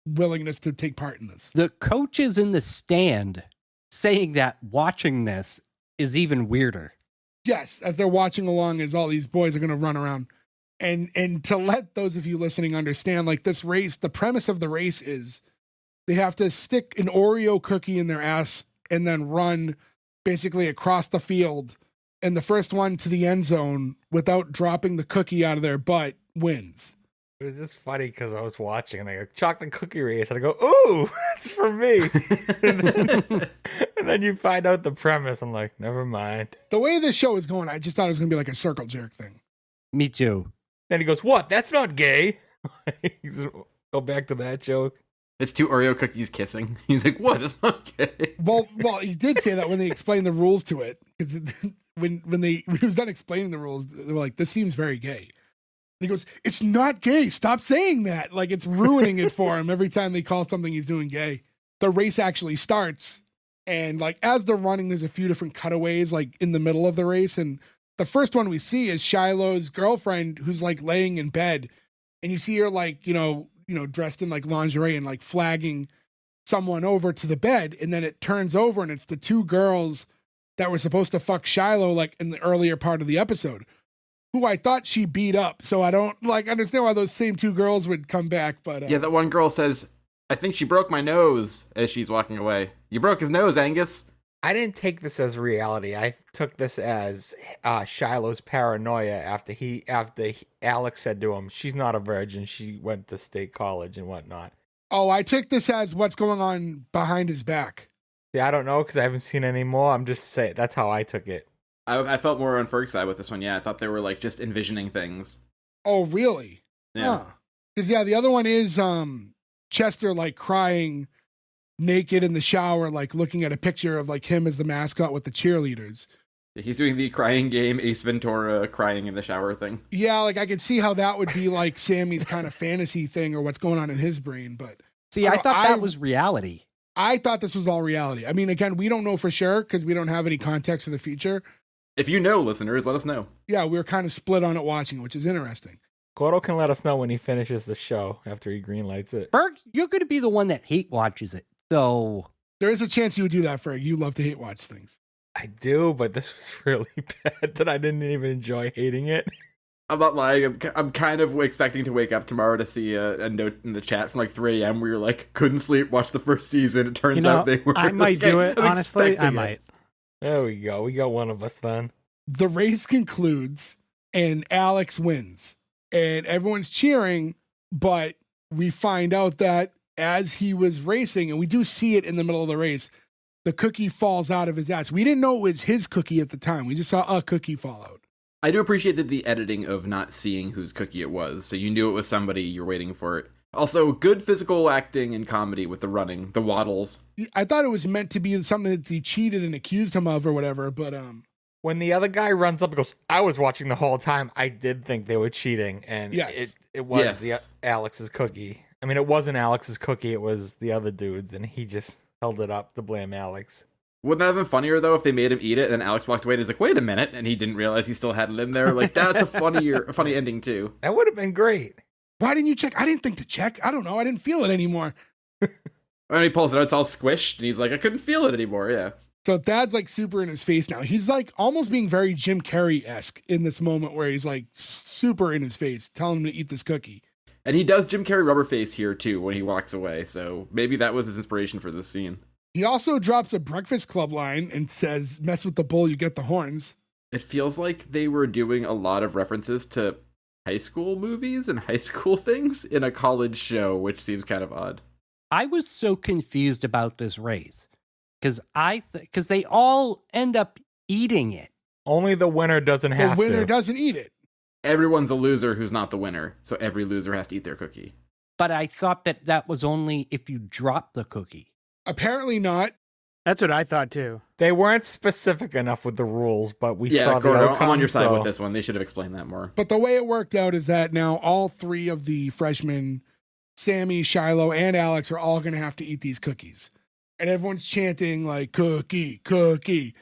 willingness to take part in this. The coach is in the stand saying that watching this is even weirder. Yes, as they're watching along as all these boys are going to run around. And to let those of you listening understand, like this race, the premise of the race is they have to stick an Oreo cookie in their ass and then run basically across the field. And the first one to the end zone without dropping the cookie out of their butt wins. It was just funny because I was watching and they go, chocolate cookie race. And I go, ooh, that's for me. and then you find out the premise. I'm like, never mind. The way this show is going, I just thought it was going to be like a circle jerk thing. Me too. Then he goes, what? That's not gay. Go back to that joke. It's two Oreo cookies kissing. He's like, what? It's not gay. Well, he did say that when they explained the rules to it. Because when he was done explaining the rules, they were like, this seems very gay. And he goes, it's not gay. Stop saying that. Like, it's ruining it for him every time they call something he's doing gay. The race actually starts. And, like, as they're running, there's a few different cutaways, like, in the middle of the race. And the first one we see is Shiloh's girlfriend who's, like, laying in bed. And you see her, like, you know, dressed in, like, lingerie and, like, flagging someone over to the bed. And then it turns over and it's the two girls that were supposed to fuck Shiloh, like, in the earlier part of the episode. who I thought she beat up. So I don't understand why those same two girls would come back. But Yeah, that one girl says, I think she broke my nose as she's walking away. You broke his nose, Angus. I didn't take this as reality. I took this as Shiloh's paranoia after Alex said to him, she's not a virgin. She went to state college and whatnot. oh, I took this as what's going on behind his back. Yeah, I don't know because I haven't seen any more. I'm just saying that's how I took it. I felt more on Ferg's side with this one. Yeah, I thought they were like just envisioning things. Oh, really? Yeah. Because the other one is Chester like crying naked in the shower, like looking at a picture of like him as the mascot with the cheerleaders. He's doing the crying game, Ace Ventura crying in the shower thing. Yeah, like I could see how that would be like Sammy's kind of fantasy thing or what's going on in his brain. But See, I thought that was reality. I thought this was all reality. I mean, again, we don't know for sure because we don't have any context for the future. If you know, listeners, let us know. Yeah, we were kind of split on it watching it, which is interesting. Gordo can let us know when he finishes the show after he greenlights it. Berg, you're going to be the one that hate watches it. So There is a chance you would do that, Ferg. You love to hate watch things. I do, but this was really bad that I didn't even enjoy hating it. I'm not lying. I'm kind of expecting to wake up tomorrow to see a note in the chat from like 3 a.m. where you're like, couldn't sleep, watch the first season. It turns out they were. I might do it, I was honestly. I expecting it. might. There we go. We got one of us then. The race concludes and Alex wins and everyone's cheering, but we find out that as he was racing, and we do see it in the middle of the race, the cookie falls out of his ass. We didn't know it was his cookie at the time. We just saw a cookie fall out. I do appreciate the editing of not seeing whose cookie it was, so you knew it was somebody, you're waiting for it. Also, good physical acting and comedy with the running, the waddles. I thought it was meant to be something that he cheated and accused him of or whatever, but When the other guy runs up and goes, I was watching the whole time, I did think they were cheating, and Yes. it was Yes. Alex's cookie. I mean, it wasn't Alex's cookie, it was the other dude's, and he just held it up to blame Alex. Wouldn't that have been funnier, though, if they made him eat it, and then Alex walked away and he's like, wait a minute, and he didn't realize he still had it in there? Like, that's a funny ending, too. That would have been great. why didn't you check? I didn't think to check. I don't know. I didn't feel it anymore. And he pulls it out, it's all squished, and he's like, I couldn't feel it anymore, yeah. So Thad's like super in his face now. He's like almost being very Jim Carrey-esque in this moment where he's like super in his face, telling him to eat this cookie. And he does Jim Carrey rubber face here, too, when he walks away, so maybe that was his inspiration for this scene. He also drops a Breakfast Club line and says, mess with the bull, you get the horns. It feels like they were doing a lot of references to high school movies and high school things in a college show, which seems kind of odd. I was so confused about this race because because they all end up eating it. Only the winner doesn't The have winner to. doesn't eat it. Everyone's a loser who's not the winner, so every loser has to eat their cookie. But I thought that was only if you drop the cookie. Apparently not. That's what I thought too. They weren't specific enough with the rules, but we Yeah, saw the Gordo, outcome. I'm on your side so- with this one. They should have explained that more. But the way it worked out is that now all three of the freshmen, Sammy, Shiloh, and Alex, are all going to have to eat these cookies. And everyone's chanting like, cookie, cookie.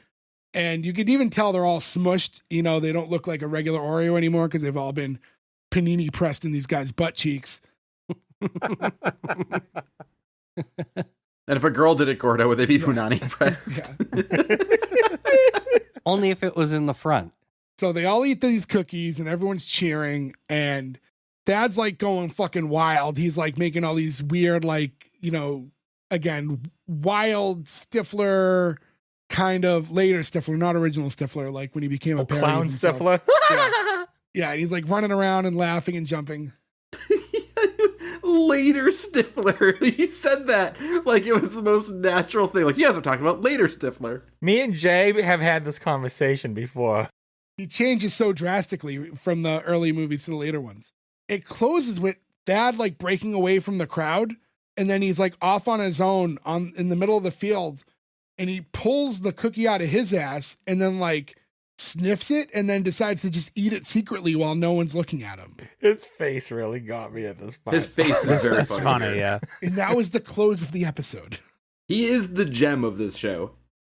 And you could even tell they're all smushed. You know, they don't look like a regular Oreo anymore because they've all been panini pressed in these guys' butt cheeks. And if a girl did it, Gordo, would they be punani pressed? Only if it was in the front. So they all eat these cookies and everyone's cheering. And Dad's like going fucking wild. He's like making all these weird, like, you know, again, wild Stifler kind of later Stifler, not original Stifler, like when he became a parody of Clown himself. Stifler. Yeah, and he's like running around and laughing and jumping. Later Stifler. He said that like it was the most natural thing. Like, you guys are talking about later Stifler. Me and Jay have had this conversation before. He changes so drastically from the early movies to the later ones. It closes with Dad like breaking away from the crowd, and then he's like off on his own in the middle of the field, and he pulls the cookie out of his ass and then like sniffs it and then decides to just eat it secretly while no one's looking at him. His face really got me at this point. His face is very That's funny. funny, yeah. And that was the close of the episode. He is the gem of this show.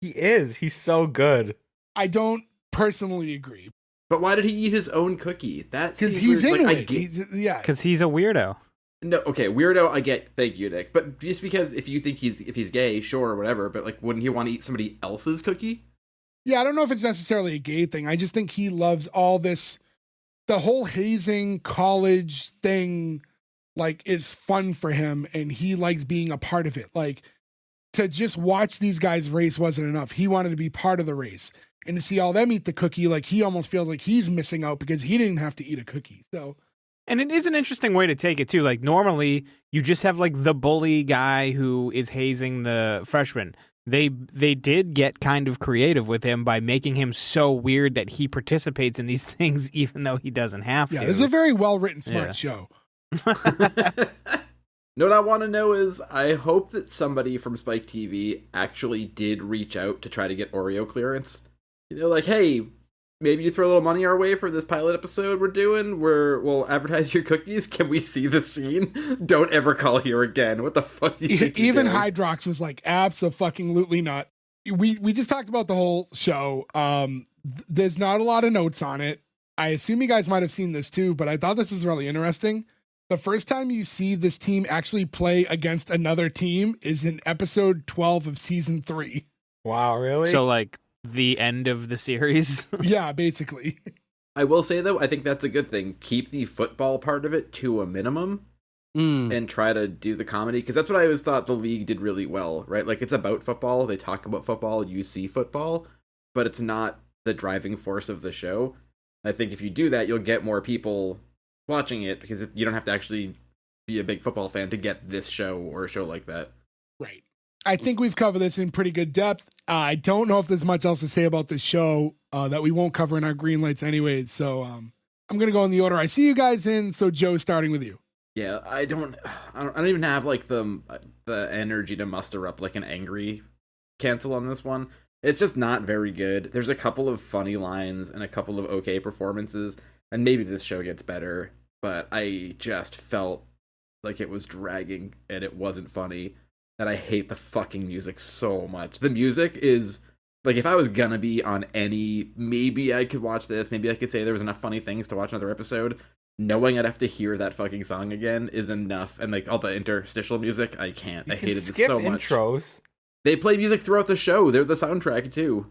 He is. He's so good. I don't personally agree But why did he eat his own cookie? That because seems he's weird. into Like, I it. get- Yeah. Because he's a weirdo. No, okay, weirdo. I get. Thank you, Nick. But just because if you think he's gay, sure, whatever. But like, wouldn't he want to eat somebody else's cookie? Yeah, I don't know if it's necessarily a gay thing. I just think he loves all this the whole hazing college thing, like, is fun for him, and he likes being a part of it. Like, to just watch these guys race wasn't enough. He wanted to be part of the race. And to see all them eat the cookie, like, he almost feels like he's missing out because he didn't have to eat a cookie. So, and it is an interesting way to take it too. Like, normally you just have like the bully guy who is hazing the freshman. They did get kind of creative with him by making him so weird that he participates in these things even though he doesn't have to. yeah, this is a very well-written, smart show. No, what I want to know is, I hope that somebody from Spike TV actually did reach out to try to get Oreo clearance. They're like, hey, maybe you throw a little money our way for this pilot episode we're doing, where we'll advertise your cookies. Can we see the scene? Don't ever call here again. What the fuck do you think you're Even doing? Hydrox was like, abso-fucking-lutely not. We just talked about the whole show. There's not a lot of notes on it. I assume you guys might have seen this too, but I thought this was really interesting. The first time you see this team actually play against another team is in episode 12 of season 3. Wow, really? So like the end of the series. Yeah, basically. I will say, though, I think that's a good thing. Keep the football part of it to a minimum and try to do the comedy, because that's what I always thought the league did really well, right? Like, it's about football, they talk about football, you see football, but it's not the driving force of the show. I think if you do that, you'll get more people watching it, because you don't have to actually be a big football fan to get this show or a show like that. Right. I think we've covered this in pretty good depth. I don't know if there's much else to say about this show that we won't cover in our green lights anyways. So I'm going to go in the order I see you guys in. So Joe, starting with you. Yeah, I don't even have like the energy to muster up like an angry cancel on this one. It's just not very good. There's a couple of funny lines and a couple of okay performances, and maybe this show gets better, but I just felt like it was dragging and it wasn't funny. And I hate the fucking music so much. The music is, like, if I was gonna be on any, maybe I could watch this, maybe I could say there was enough funny things to watch another episode, knowing I'd have to hear that fucking song again is enough. And, like, all the interstitial music, I can't. I hated this so much. Intros. They play music throughout the show. They're the soundtrack, too.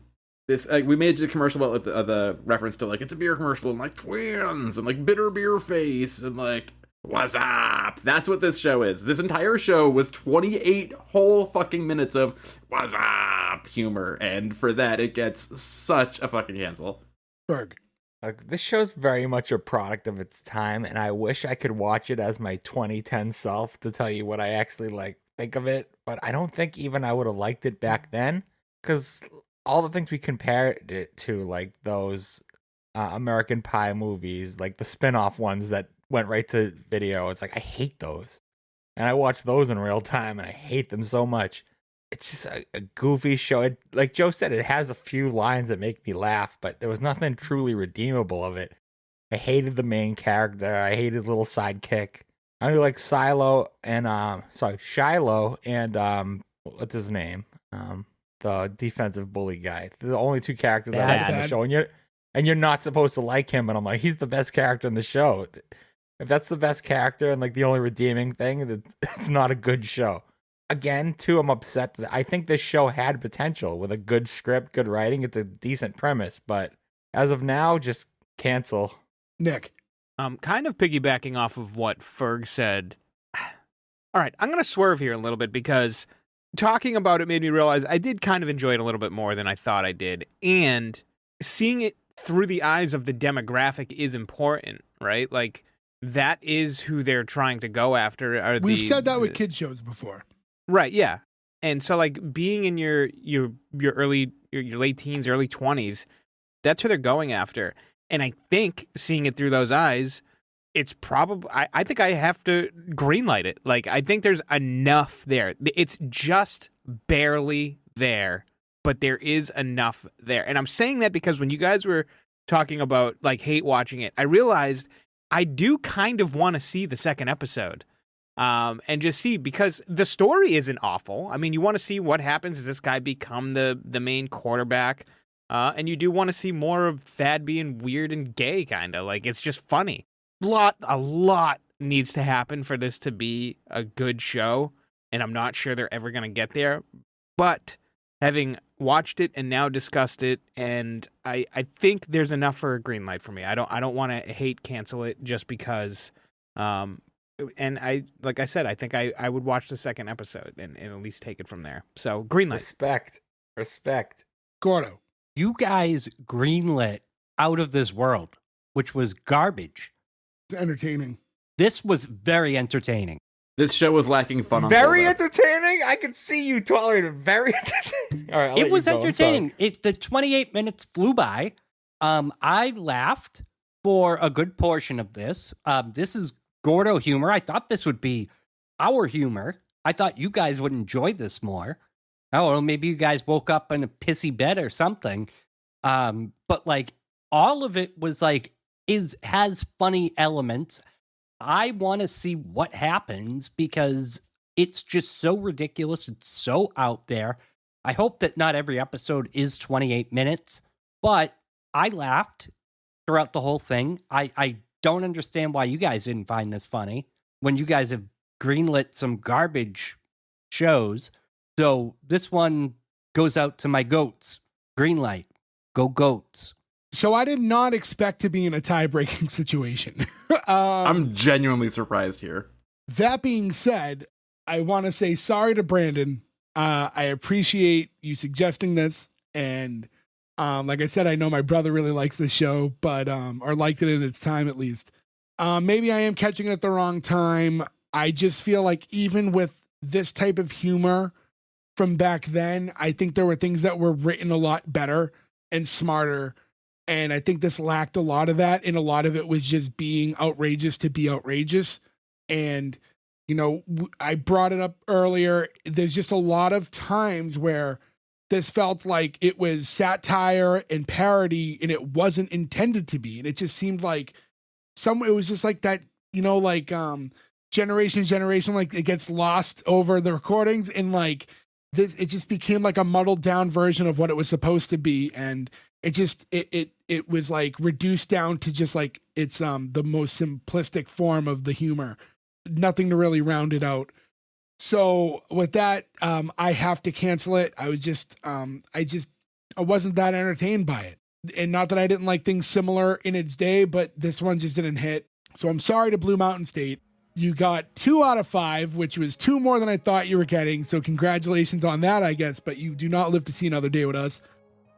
This we made a commercial about the reference to, like, it's a beer commercial, and, like, twins, and, like, bitter beer face, and, like, what's up? That's what this show is. This entire show was 28 whole fucking minutes of what's up humor, and for that it gets such a fucking cancel. Berg. This show's very much a product of its time, and I wish I could watch it as my 2010 self to tell you what I actually think of it, but I don't think even I would have liked it back then, because all the things we compared it to, like those American Pie movies, like the spin-off ones that went right to video, it's like, I hate those. And I watch those in real time, and I hate them so much. It's just a goofy show. It, like Joe said, it has a few lines that make me laugh, but there was nothing truly redeemable of it. I hated the main character. I hated his little sidekick. I only like Shiloh and what's his name? The defensive bully guy. They're the only two characters I like in the show, and you're not supposed to like him. And I'm like, he's the best character in the show. If that's the best character and like the only redeeming thing, it's not a good show. Again, too, I'm upset that I think this show had potential with a good script, good writing. It's a decent premise, but as of now, just cancel. Nick. Kind of piggybacking off of what Ferg said. All right, I'm going to swerve here a little bit because talking about it made me realize I did kind of enjoy it a little bit more than I thought I did. And seeing it through the eyes of the demographic is important, right? Like, that is who they're trying to go after. We've said that with kids shows before. Right, yeah. And so, like, being in your late teens, early 20s, that's who they're going after. And I think seeing it through those eyes, it's probably, I think I have to greenlight it. Like, I think there's enough there. It's just barely there, but there is enough there. And I'm saying that because when you guys were talking about, like, hate watching it, I realized I do kind of want to see the second episode. And just see, because the story isn't awful. I mean, you want to see what happens as this guy become the main quarterback. And you do want to see more of Thad being weird and gay, kind of. Like, it's just funny. A lot needs to happen for this to be a good show. And I'm not sure they're ever going to get there. But having watched it and now discussed it, and I think there's enough for a green light for me. I don't want to hate cancel it just because. And like I said, I think I would watch the second episode and at least take it from there. So green light. Respect. Gordo. You guys greenlit Out of This World, which was garbage. It's entertaining. This was very entertaining. This show was lacking fun. Very entertaining. I could see you tolerated very entertaining. All right, It was entertaining. The 28 minutes flew by. I laughed for a good portion of this. This is Gordo humor. I thought this would be our humor. I thought you guys would enjoy this more. I don't know, maybe you guys woke up in a pissy bed or something. But like all of it was like has funny elements. I want to see what happens because it's just so ridiculous. It's so out there. I hope that not every episode is 28 minutes, but I laughed throughout the whole thing. I don't understand why you guys didn't find this funny when you guys have greenlit some garbage shows. So this one goes out to my goats. Green light. Go goats. So I did not expect to be in a tie-breaking situation. I'm genuinely surprised here. That being said, I want to say sorry to Brandon. I appreciate you suggesting this. And like I said, I know my brother really likes this show, but or liked it at its time at least. Maybe I am catching it at the wrong time. I just feel like even with this type of humor from back then, I think there were things that were written a lot better and smarter. And I think this lacked a lot of that. And a lot of it was just being outrageous to be outrageous. And, you know, I brought it up earlier. There's just a lot of times where this felt like it was satire and parody and it wasn't intended to be. And it just seemed like it was just like that, you know, like generation, like it gets lost over the recordings. And like this, it just became like a muddled down version of what it was supposed to be. And it just, it was like reduced down to just like, it's the most simplistic form of the humor, nothing to really round it out. So with that, I have to cancel it. I was just, I wasn't that entertained by it. And not that I didn't like things similar in its day, but this one just didn't hit. So I'm sorry to Blue Mountain State. You got 2 out of 5, which was 2 more than I thought you were getting. So congratulations on that, I guess, but you do not live to see another day with us.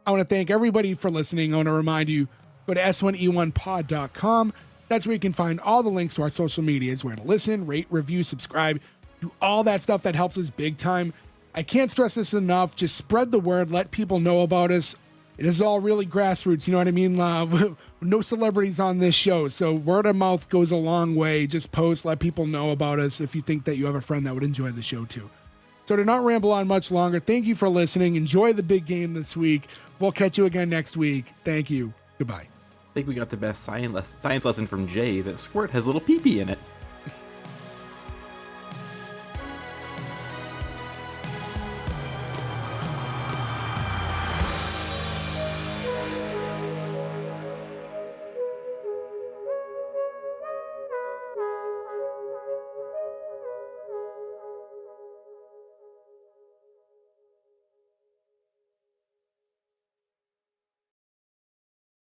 I want to thank everybody for listening. I want to remind you, go to S1E1pod.com. That's where you can find all the links to our social medias, where to listen, rate, review, subscribe, do all that stuff that helps us big time. I can't stress this enough. Just spread the word. Let people know about us. It is all really grassroots. You know what I mean? No celebrities on this show. So word of mouth goes a long way. Just post, let people know about us if you think that you have a friend that would enjoy the show too. So to not ramble on much longer, thank you for listening. Enjoy the big game this week. We'll catch you again next week. Thank you. Goodbye. I think we got the best science lesson from Jay that squirt has little pee-pee in it.